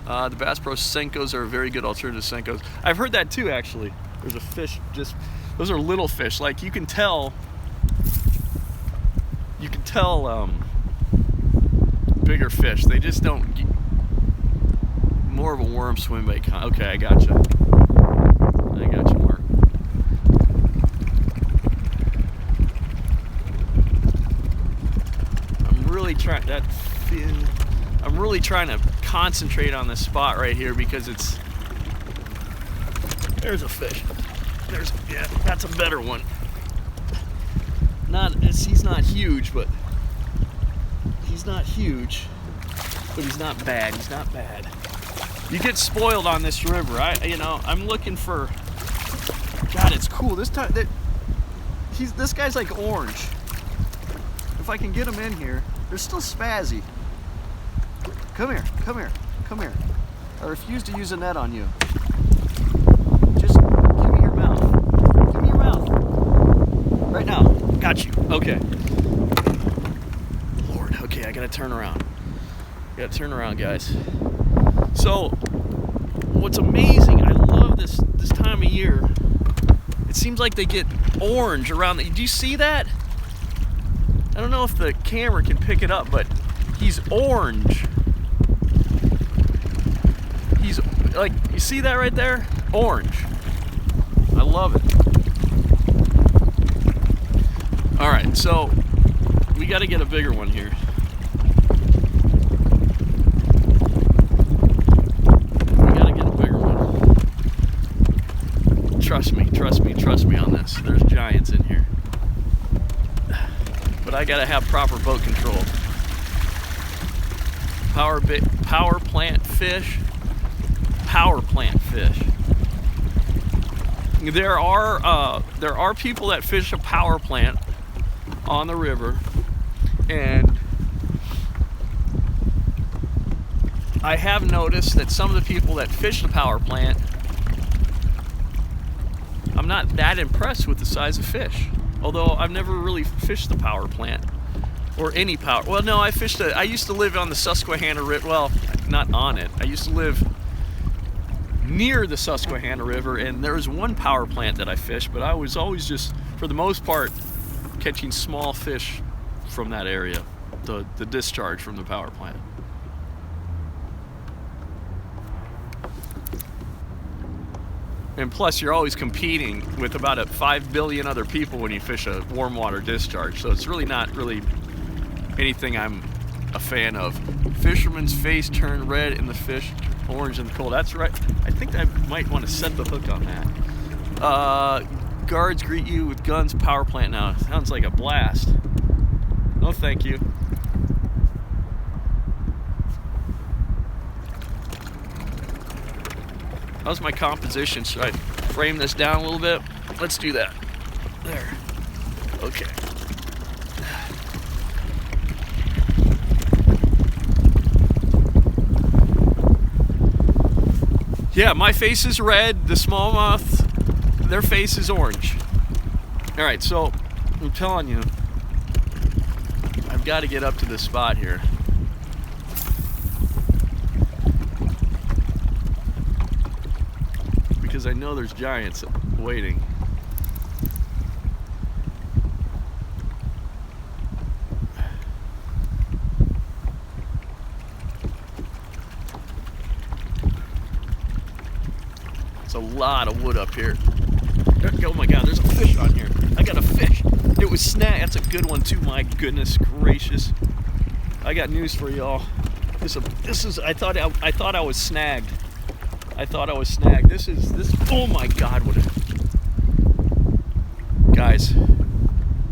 The Bass Pro Senkos are a very good alternative to Senkos. I've heard that too, actually. There's a fish, those are little fish. Like you can tell bigger fish. They just don't, more of a worm swim bait. Okay, I gotcha, Mark. I'm really trying to concentrate on this spot right here because there's a fish. Yeah, that's a better one. He's not huge, but he's not bad. You get spoiled on this river. I'm looking for, God, it's cool. This guy's like orange. If I can get him in here, they're still spazzy. Come here. I refuse to use a net on you. Just give me your mouth. Right now. Got you. Okay. Lord, okay, I gotta turn around. Guys. So, what's amazing, I love this time of year. It seems like they get orange around do you see that? I don't know if the camera can pick it up, but he's orange. He's like, you see that right there? Orange. I love it. All right, so We got to get a bigger one here. We got to get a bigger one. Trust me on this. There's giants in here. But I got to have proper boat control. Power plant fish. Power plant fish. There are people that fish a power plant on the river, and I have noticed that some of the people that fish the power plant, I'm not that impressed with the size of fish. Although I've never really fished the power plant or any power. Well, no, I used to live on the Susquehanna River. Well, not on it. I used to live near the Susquehanna River, and there was one power plant that I fished, but I was always just, for the most part, catching small fish from that area, the discharge from the power plant. And plus, you're always competing with about 5 billion other people when you fish a warm water discharge, so it's really not anything I'm a fan of. Fisherman's face turned red and the fish orange in the cold. That's right. I think I might want to set the hook on that. Guards greet you with guns. Power plant now. Sounds like a blast. No, thank you. How's my composition? Should I frame this down a little bit? Let's do that. There. Okay. Yeah, my face is red. The smallmouth, their face is orange. All right, so I'm telling you, I've got to get up to this spot here. Because I know there's giants waiting. It's a lot of wood up here. Oh my God, there's a fish on here. I got a fish. It was snagged. That's a good one too. My goodness gracious. I got news for y'all. This is. I thought I was snagged. I thought I was snagged. This. Oh my God! Guys,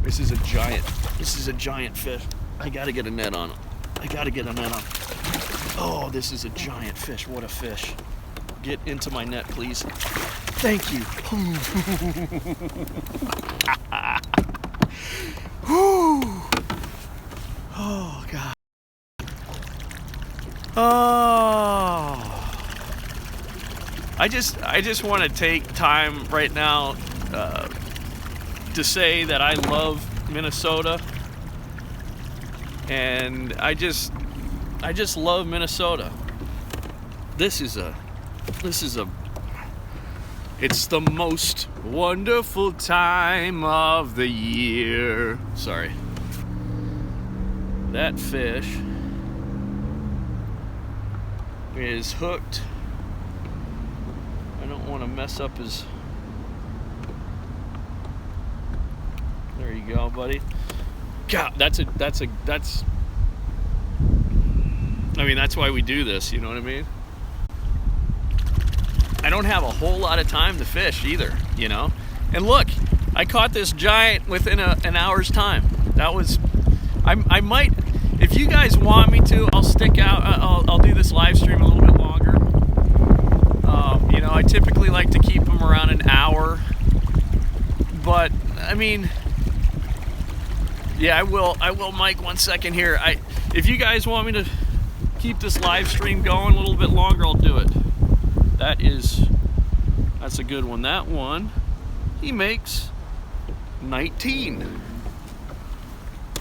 this is a giant. This is a giant fish. I gotta get a net on him. I gotta get a net on him. Oh, this is a giant fish. What a fish! Get into my net, please. Thank you. Oh God. Oh. I just want to take time right now to say that I love Minnesota, and I just love Minnesota. It's the most wonderful time of the year. Sorry. That fish is hooked. I don't want to mess up his... There you go, buddy. God, that's I mean, that's why we do this, you know what I mean? I don't have a whole lot of time to fish either, you know? And look, I caught this giant within an hour's time. That was... I might... If you guys want me to, I'll stick out. I'll do this live stream a little bit longer. You know, I typically like to keep them around an hour. But, I mean... Yeah, I will, Mike, 1 second here. If you guys want me to keep this live stream going a little bit longer, I'll do it. That's a good one. That one, he makes 19.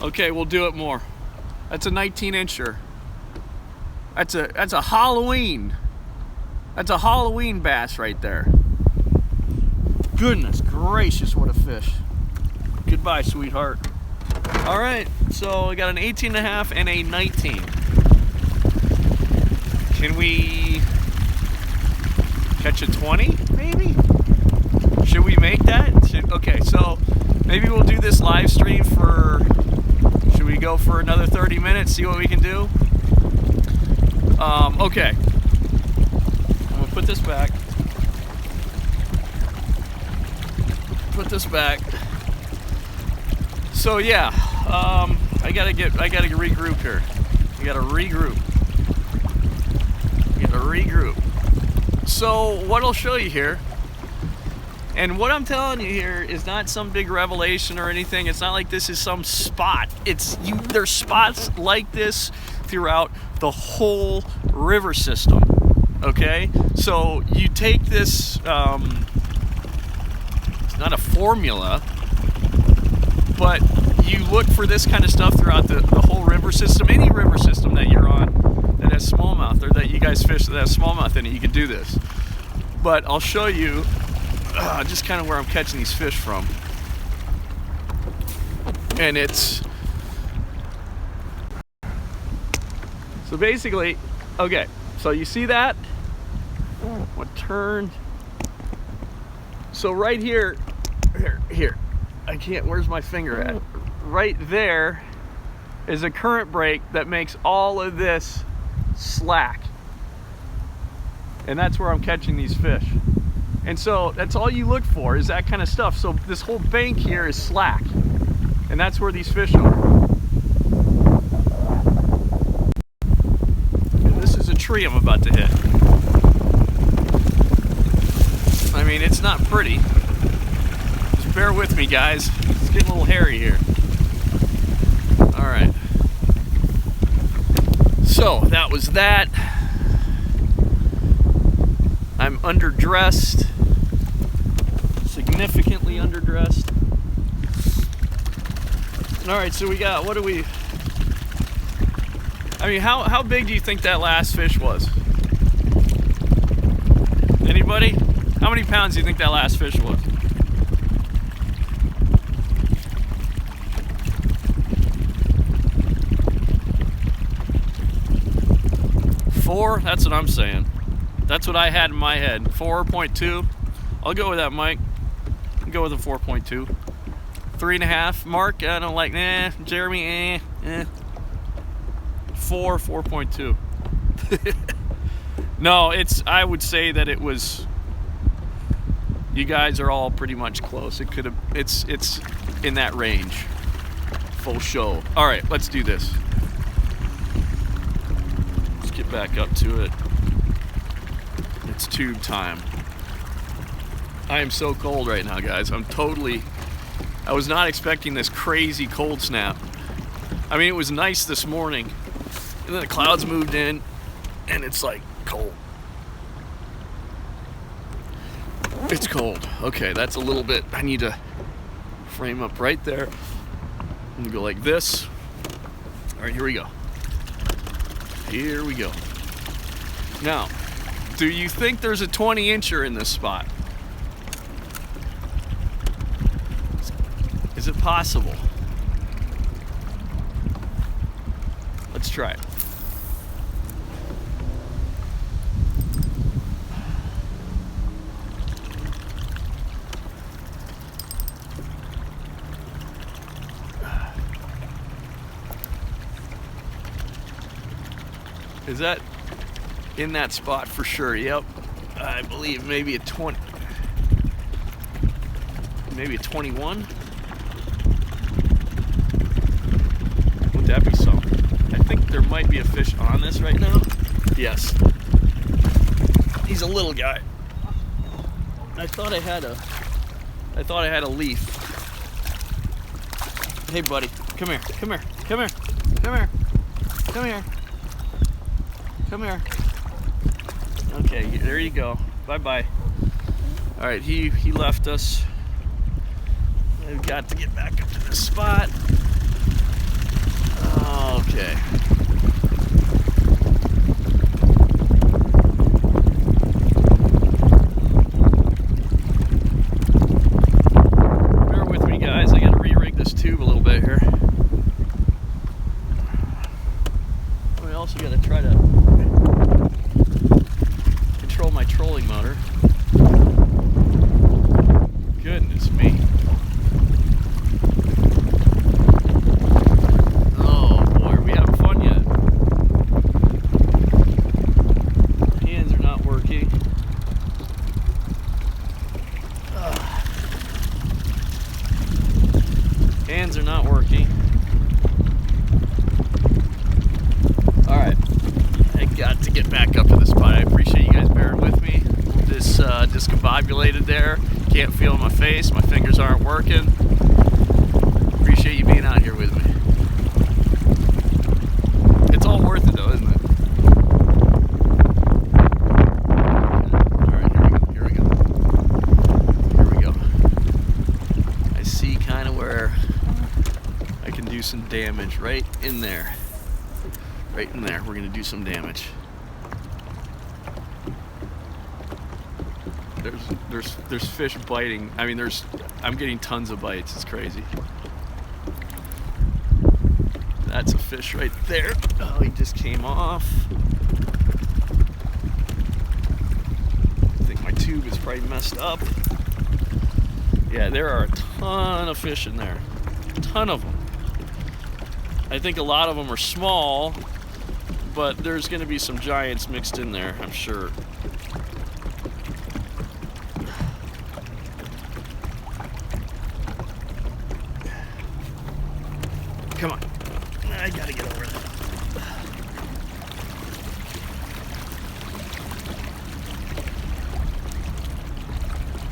Okay, we'll do it more. That's a 19-incher. That's a Halloween. That's a Halloween bass right there. Goodness gracious, what a fish. Goodbye, sweetheart. All right, so I got an 18.5 and a 19. Can we catch a 20, maybe? Should we make that? Okay, so maybe we'll do this live stream for, should we go 30 minutes, see what we can do. Okay. I'm gonna put this back. Put this back. So yeah, I gotta regroup here. I gotta regroup. So what I'll show you here, and what I'm telling you here is not some big revelation or anything. It's not like this is some spot. There's spots like this throughout the whole river system. Okay, so you take this. It's not a formula, but you look for this kind of stuff throughout the whole river system. Any river system that you're on that has smallmouth, or that you guys fish that has smallmouth in it, you can do this. But I'll show you just kind of where I'm catching these fish from. And it's... So basically, okay, so you see that? What turned? So right here, here, I can't, where's my finger at? Right there is a current break that makes all of this slack. And that's where I'm catching these fish. And so that's all you look for, is that kind of stuff. So this whole bank here is slack. And that's where these fish are. And this is a tree I'm about to hit. I mean, it's not pretty. Just bear with me, guys. It's getting a little hairy here. All right. So that was that. I'm underdressed. Significantly underdressed. All right, so we got, what do we... I mean, how big do you think that last fish was? Anybody? How many pounds do you think that last fish was? 4? That's what I'm saying. That's what I had in my head. 4.2. I'll go with that, Mike. I'll go with a 4.2. 3.5. Mark, I don't like, nah. Jeremy, 4.2. No, I would say that it was, you guys are all pretty much close. It could have, it's in that range. Full show. All right, let's do this. Let's get back up to it. It's tube time. I am so cold right now, guys. I was not expecting this crazy cold snap. I mean, it was nice this morning, and then the clouds moved in, and it's like cold. It's cold. Okay, that's a little bit, I need to frame up right there. I'm gonna go like this. All right, here we go. Here we go. Now, do you think there's a 20-incher in this spot? Is it possible? Let's try it. Is that in that spot for sure? Yep. I believe maybe a 20, maybe a 21. Would that be something? I think there might be a fish on this right now. Yes. He's a little guy. I thought I had a leaf. Hey buddy, come here, come here, come here, come here, come here. Come here. Okay, there you go. Bye-bye. All right, he left us. I've got to get back up to this spot. Okay. Bear with me, guys. I got to re-rig this tube a little bit here. I also got to try to my trolling motor. Goodness me. Oh boy, are we having discombobulated there. Can't feel my face. My fingers aren't working. Appreciate you being out here with me. It's all worth it though, isn't it? Alright, here we go. I see kind of where I can do some damage right in there. Right in there, we're gonna do some damage. There's fish biting. I mean, I'm getting tons of bites. It's crazy. That's a fish right there. Oh, he just came off. I think my tube is probably messed up. Yeah, there are a ton of fish in there. A ton of them. I think a lot of them are small, but there's going to be some giants mixed in there, I'm sure. Come on. I gotta get over that.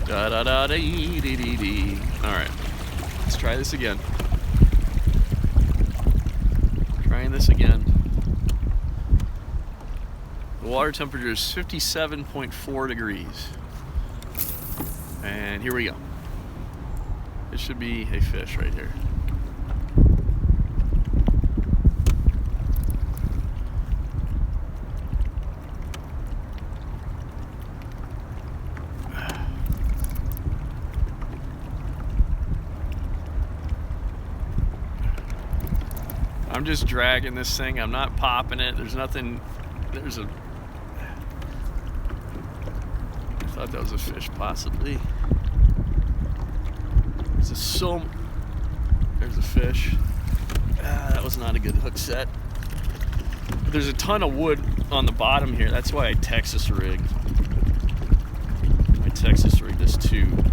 Da da da dee dee dee dee. Alright. Let's try this again. Trying this again. The water temperature is 57.4 degrees. And here we go. It should be a fish right here. I'm just dragging this thing. I'm not popping it. There's nothing. I thought that was a fish, possibly. There's a fish. That was not a good hook set. But there's a ton of wood on the bottom here. That's why I Texas rigged. I Texas rigged this tube.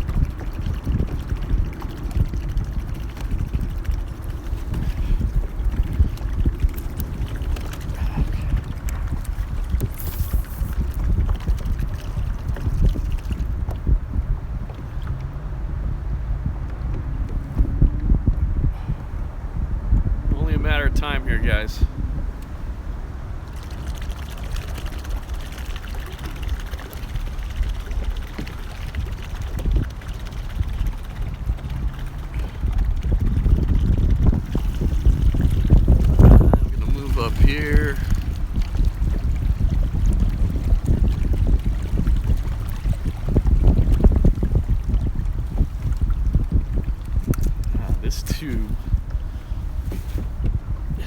Matter of time here, guys. I'm gonna move up here. This tube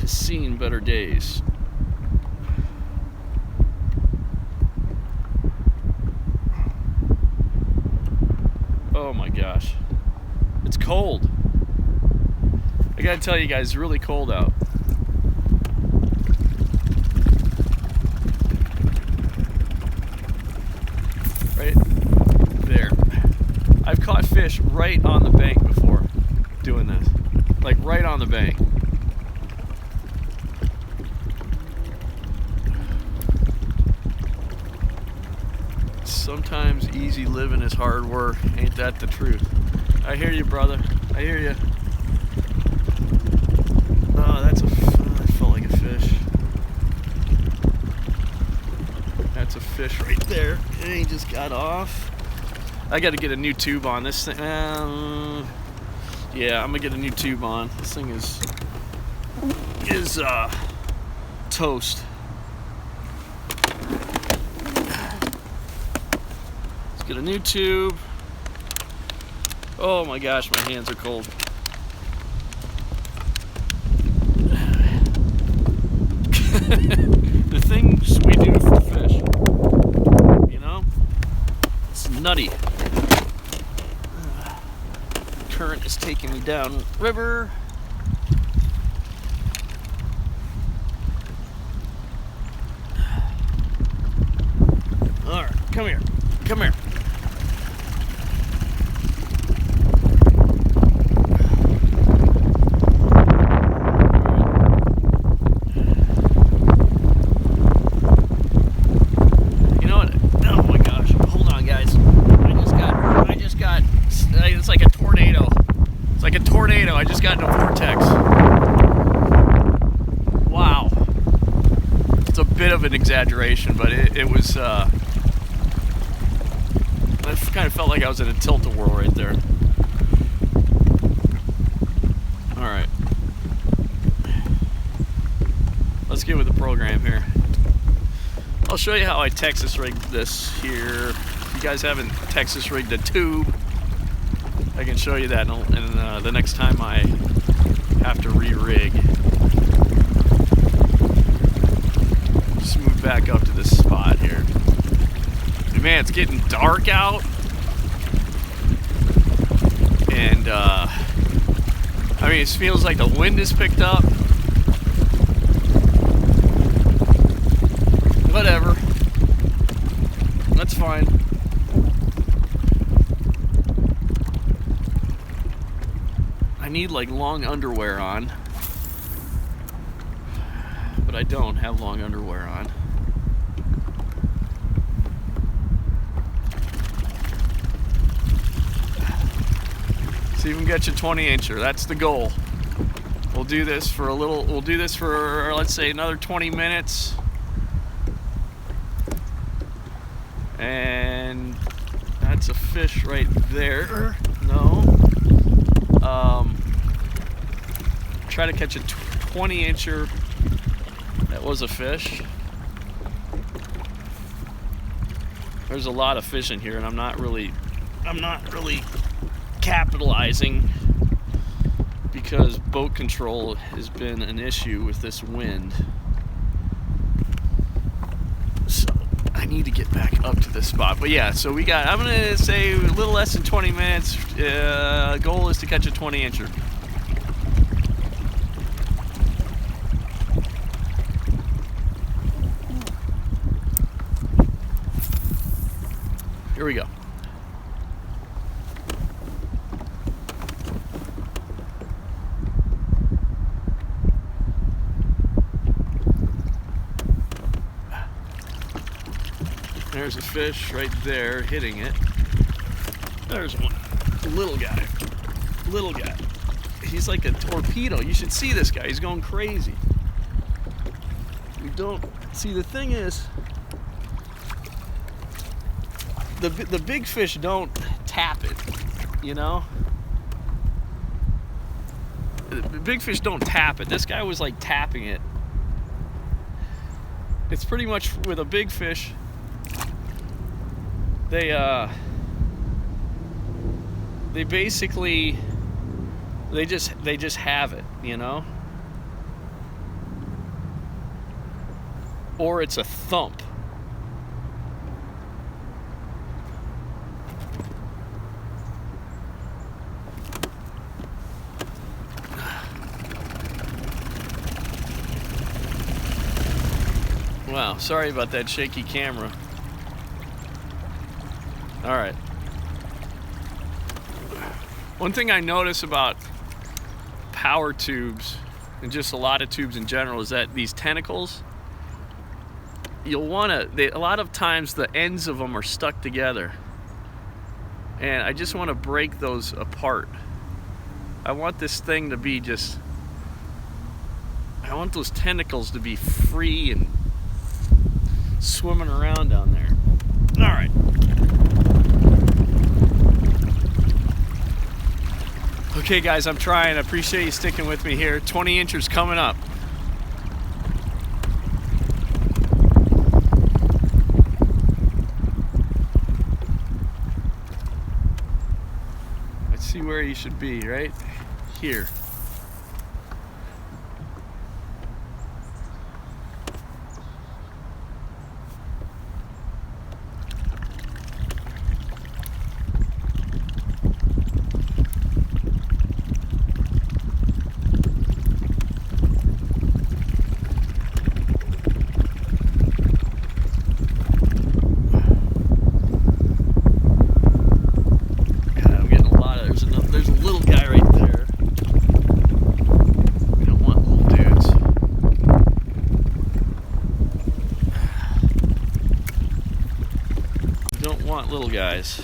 seen better days. Oh my gosh. It's cold. I gotta tell you guys, it's really cold out. Right there. I've caught fish right on the bank before doing this. Like right on the bank. Sometimes easy living is hard work. Ain't that the truth? I hear you, brother. I hear you. Oh, that felt like a fish. That's a fish right there. And he just got off. I got to get a new tube on this thing. Yeah, I'm gonna get a new tube on. This thing is toast. Get a new tube. Oh my gosh, my hands are cold. The things we do for fish, you know, it's nutty. Current is taking me down river. All right, come here. Come here. You know what? Oh my gosh. Hold on, guys. of an exaggeration, but it was, I kind of felt like I was in a tilt-a-whirl right there. Alright. Let's get with the program here. I'll show you how I Texas rigged this here. If you guys haven't Texas rigged a tube, I can show you that in the next time I have to re-rig. Just move back up to this spot here. And man, it's getting dark out. And I mean, it feels like the wind has picked up. Whatever. That's fine. I need like long underwear on, but I don't have long underwear on. See if we can get you 20-incher. That's the goal. We'll do this for let's say another 20 minutes. And that's a fish right there. No. Try to catch a 20-incher. That was a fish. There's a lot of fish in here, and I'm not really capitalizing because boat control has been an issue with this wind. So I need to get back up to this spot. But yeah, so I'm gonna say a little less than 20 minutes. Goal is to catch a 20-incher. Here we go. There's a fish right there hitting it. There's one. Little guy. Little guy. He's like a torpedo. You should see this guy. He's going crazy. You don't see, the thing is, the big fish don't tap it, you know? The big fish don't tap it. This guy was like tapping it. It's pretty much with a big fish, they basically they just have it, you know? Or it's a thump. Wow, sorry about that shaky camera. All right. One thing I notice about power tubes, and just a lot of tubes in general, is that these tentacles, you'll want to, a lot of times the ends of them are stuck together. And I just want to break those apart. I want this thing to be just, I want those tentacles to be free and swimming around down there. All right. Okay guys, I'm trying. I appreciate you sticking with me here. 20-inchers coming up. Let's see where you should be, right here. Little guys.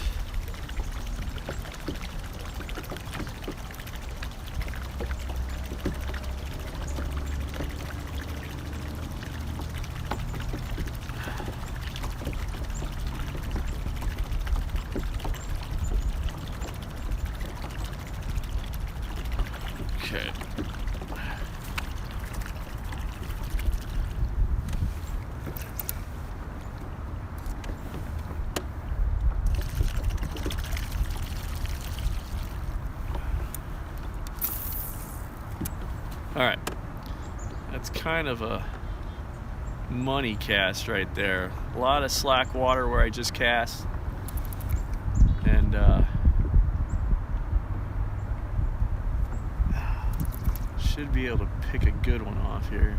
All right, that's kind of a money cast right there. A lot of slack water where I just cast, and should be able to pick a good one off here.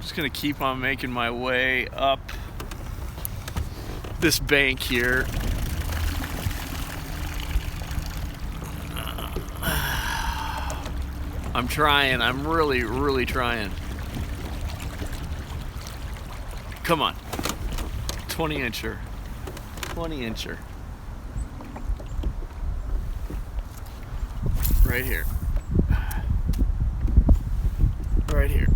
Just gonna keep on making my way up this bank here. I'm trying. I'm really trying. Come on. 20 incher. 20 incher. Right here. Right here.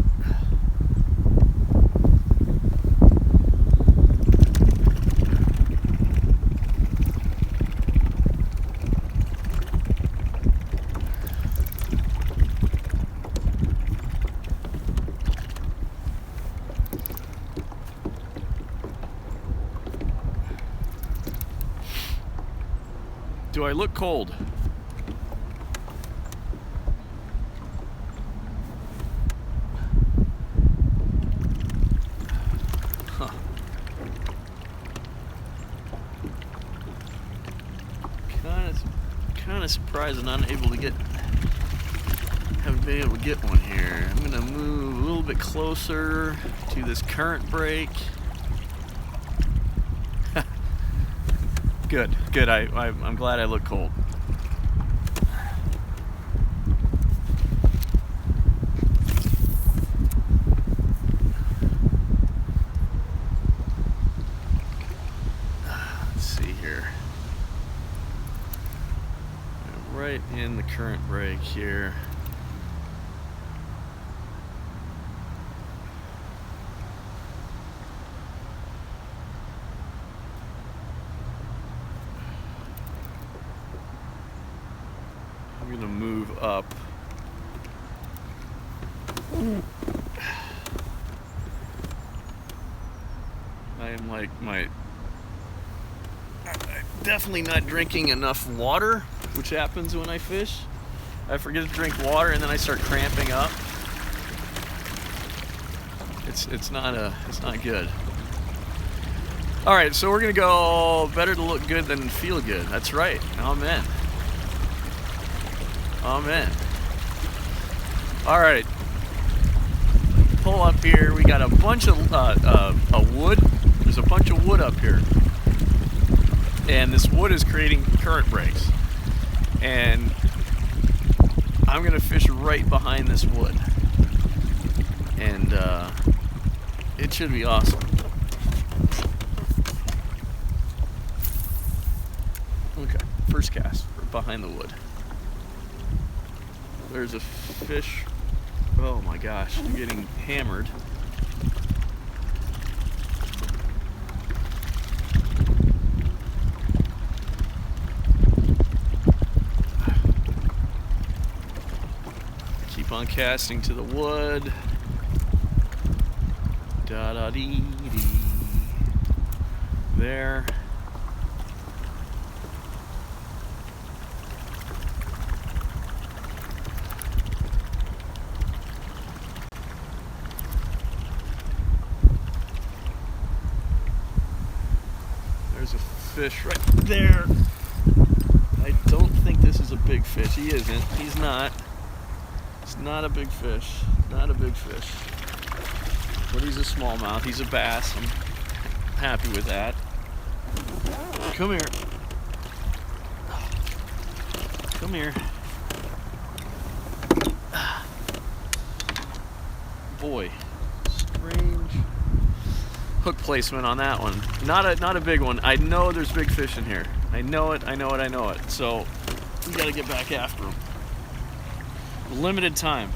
Do I look cold? Huh. Kind of surprised I'm not able to haven't been able to get one here. I'm gonna move a little bit closer to this current break. Good. I'm glad I look cold. Let's see here. Right in the current break here. I'm gonna move up. I am like definitely not drinking enough water, which happens when I fish. I forget to drink water and then I start cramping up. It's not good. All right, so we're gonna go better to look good than feel good. That's right. Amen. Amen. All right. Pull up here. We got a bunch of wood. There's a bunch of wood up here, and this wood is creating current breaks. And I'm gonna fish right behind this wood, and it should be awesome. Okay, first cast behind the wood. There's a fish. Oh my gosh, I'm getting hammered. Keep on casting to the wood. Da-da-dee-dee. There. There's a fish right there. I don't think this is a big fish. He isn't. He's not. It's not a big fish. Not a big fish. But he's a smallmouth. He's a bass. I'm happy with that. Come here. Come here. Boy, strange hook placement on that one. Not a big one. I know there's big fish in here. I know it. So we gotta get back after them. Limited time.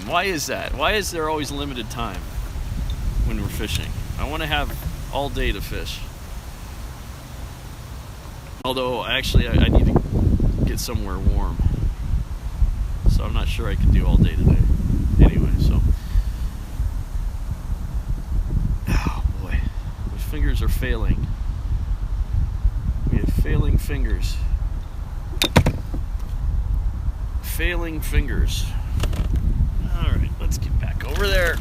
Why is that? Why is there always limited time when we're fishing? I want to have all day to fish. Although, actually, I need to get somewhere warm. So I'm not sure I can do all day today. Anyway, so. Oh boy. My fingers are failing. We have failing fingers. Failing fingers. Alright, let's get back over there.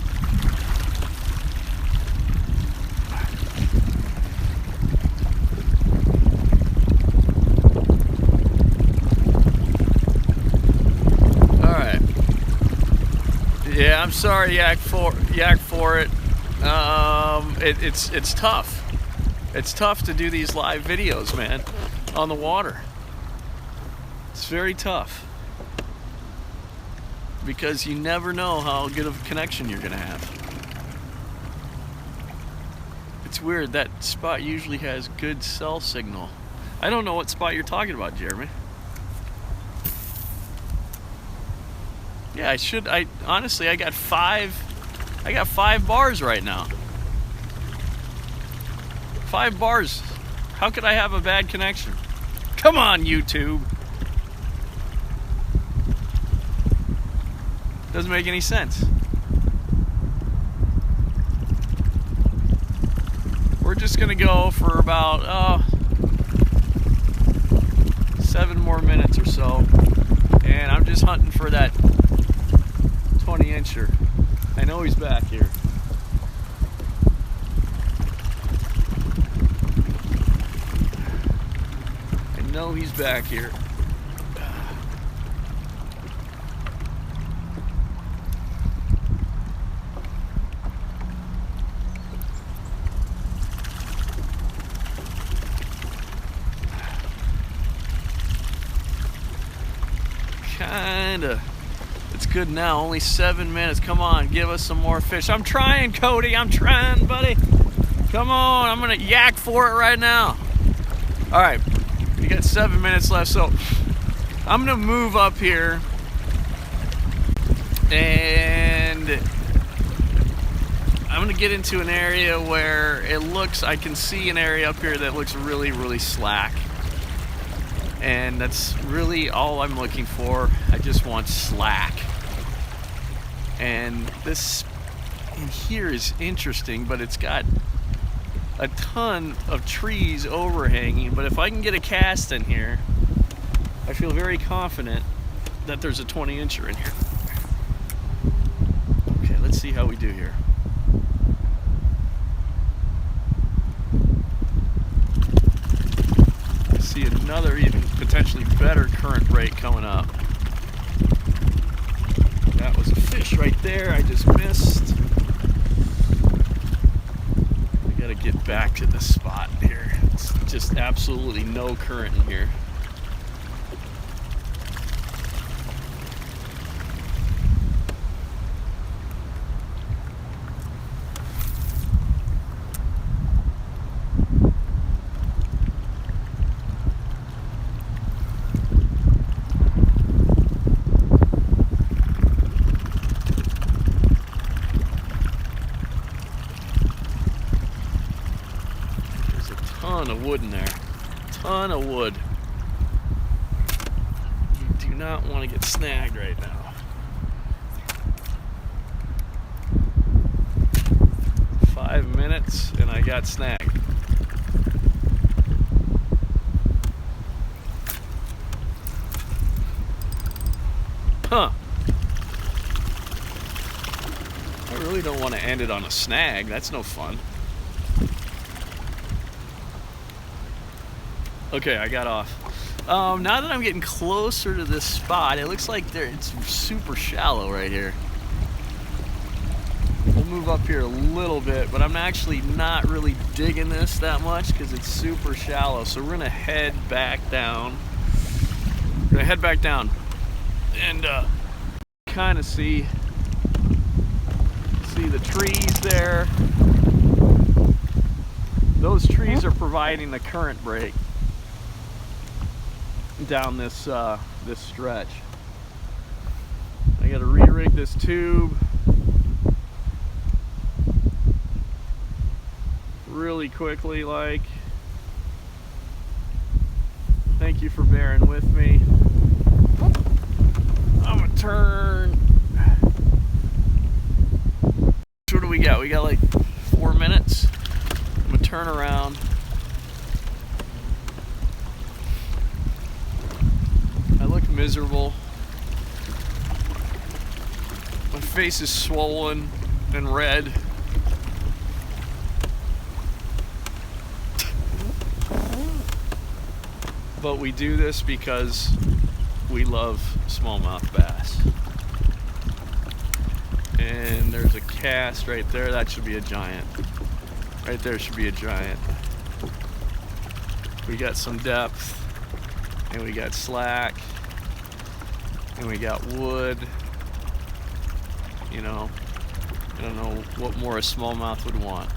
Yeah, I'm sorry, Yak for it. It's tough. It's tough to do these live videos, man, on the water. It's very tough because you never know how good of a connection you're gonna have. It's weird, that spot usually has good cell signal. I don't know what spot you're talking about, Jeremy. Yeah, honestly, I got five bars right now. 5 bars. How could I have a bad connection? Come on, YouTube. Doesn't make any sense. We're just gonna go for about 7 more minutes or so, and I'm just hunting for that 20-incher. I know he's back here. I know he's back here. Kinda. It's good now. Only 7 minutes. Come on, give us some more fish. I'm trying, Cody. I'm trying, buddy. Come on. I'm gonna yak for it right now. All right. We got 7 minutes left, so I'm gonna move up here, and I'm gonna get into an area where I can see an area up here that looks really, really slack. And that's really all I'm looking for. I just want slack. And this in here is interesting, but it's got a ton of trees overhanging. But if I can get a cast in here, I feel very confident that there's a 20-incher in here. Okay, let's see how we do here. See another even potentially better current rate coming up. That was a fish right there. I just missed. I gotta get back to the spot here. It's just absolutely no current in here. Ton of wood in there. Ton of wood. You do not want to get snagged right now. 5 minutes and I got snagged. Huh. I really don't want to end it on a snag. That's no fun. Okay, I got off. Now that I'm getting closer to this spot, it looks like it's super shallow right here. We'll move up here a little bit, but I'm actually not really digging this that much because it's super shallow. So we're gonna head back down. We're gonna head back down and kind of see the trees there. Those trees are providing the current break down this this stretch. I got to re-rig this tube really quickly, like. Thank you for bearing with me. I'm gonna turn. What do we got? We got like 4 minutes. I'm gonna turn around. I look miserable. My face is swollen and red. But we do this because we love smallmouth bass. And there's a cast right there. That should be a giant. Right there should be a giant. We got some depth, and we got slack, and we got wood. You know, I don't know what more a smallmouth would want.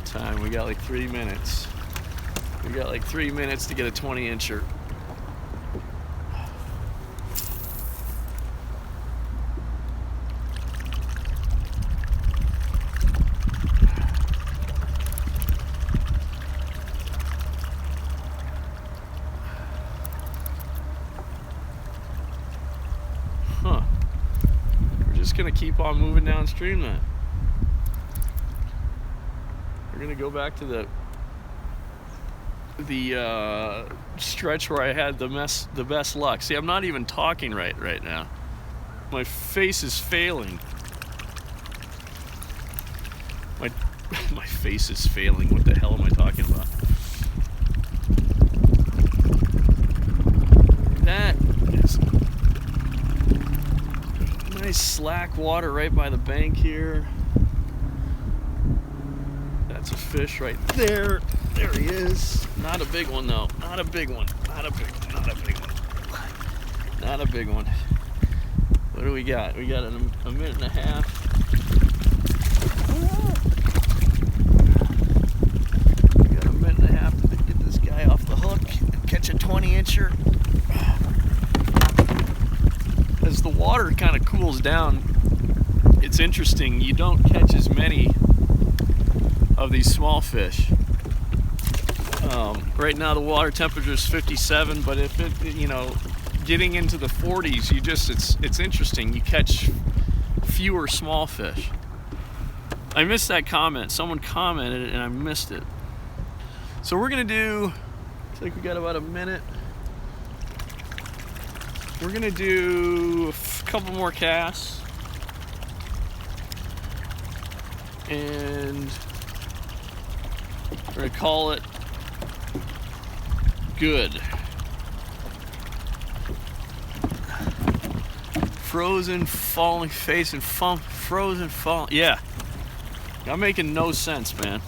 Time, we got like 3 minutes. We got like 3 minutes to get a 20-incher. Huh. We're just gonna keep on moving downstream then. We're gonna go back to the stretch where I had the best luck. See, I'm not even talking right now. My face is failing. My face is failing. What the hell am I talking about? That is nice slack water right by the bank here. That's a fish right there. There he is. Not a big one though. Not a big one. Not a big one. Not a big one. What do we got? We got a minute and a half. We got a minute and a half to get this guy off the hook and catch a 20-incher. As the water kind of cools down, it's interesting. You don't catch as many of these small fish. Right now the water temperature is 57, but if it, you know, getting into the 40s, it's interesting. You catch fewer small fish. I missed that comment. Someone commented it and I missed it. So we're gonna do, looks like we got about a minute. We're gonna do a couple more casts. And we're gonna call it good. Frozen falling face and frozen fall. Yeah, I'm making no sense, man.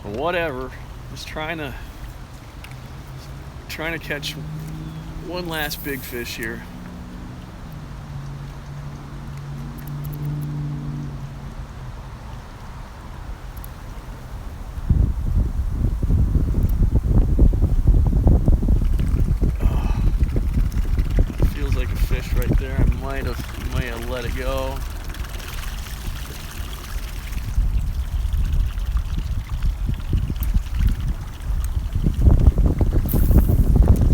But whatever. Just trying to catch one last big fish here. Right there, I might have let it go.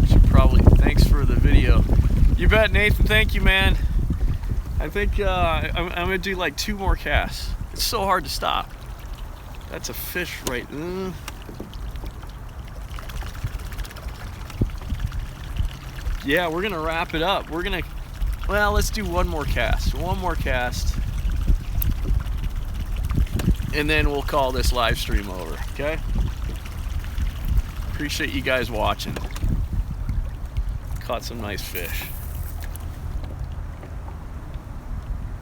Should probably, thanks for the video. You bet, Nathan, thank you, man. I think I'm gonna do like 2 more casts. It's so hard to stop. That's a fish right. Yeah, we're gonna wrap it up. Well, let's do one more cast. And then we'll call this live stream over, okay? Appreciate you guys watching. Caught some nice fish.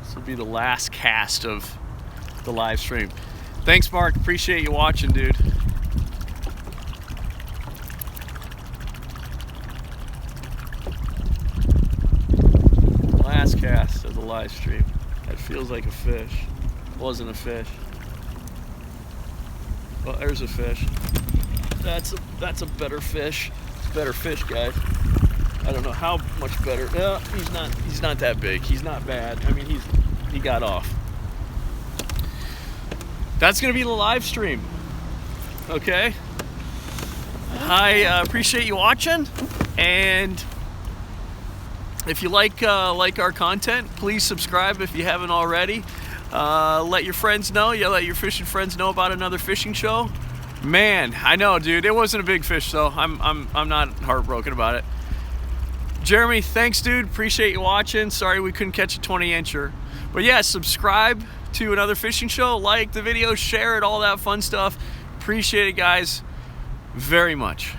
This will be the last cast of the live stream. Thanks, Mark. Appreciate you watching, dude. Last cast of the live stream. That feels like a fish. Wasn't a fish. Well, there's a fish. That's a better fish. It's a better fish, guys. I don't know how much better. No, he's not that big. He's not bad. I mean, he got off. that's going to be the live stream. Okay. I appreciate you watching, and if you like our content, please subscribe if you haven't already. Let your friends know. Let your fishing friends know about another fishing show. Man, I know, dude. It wasn't a big fish, so I'm not heartbroken about it. Jeremy, thanks, dude. Appreciate you watching. Sorry we couldn't catch a 20-incher, but yeah, subscribe to another fishing show. Like the video, share it, all that fun stuff. Appreciate it, guys, very much.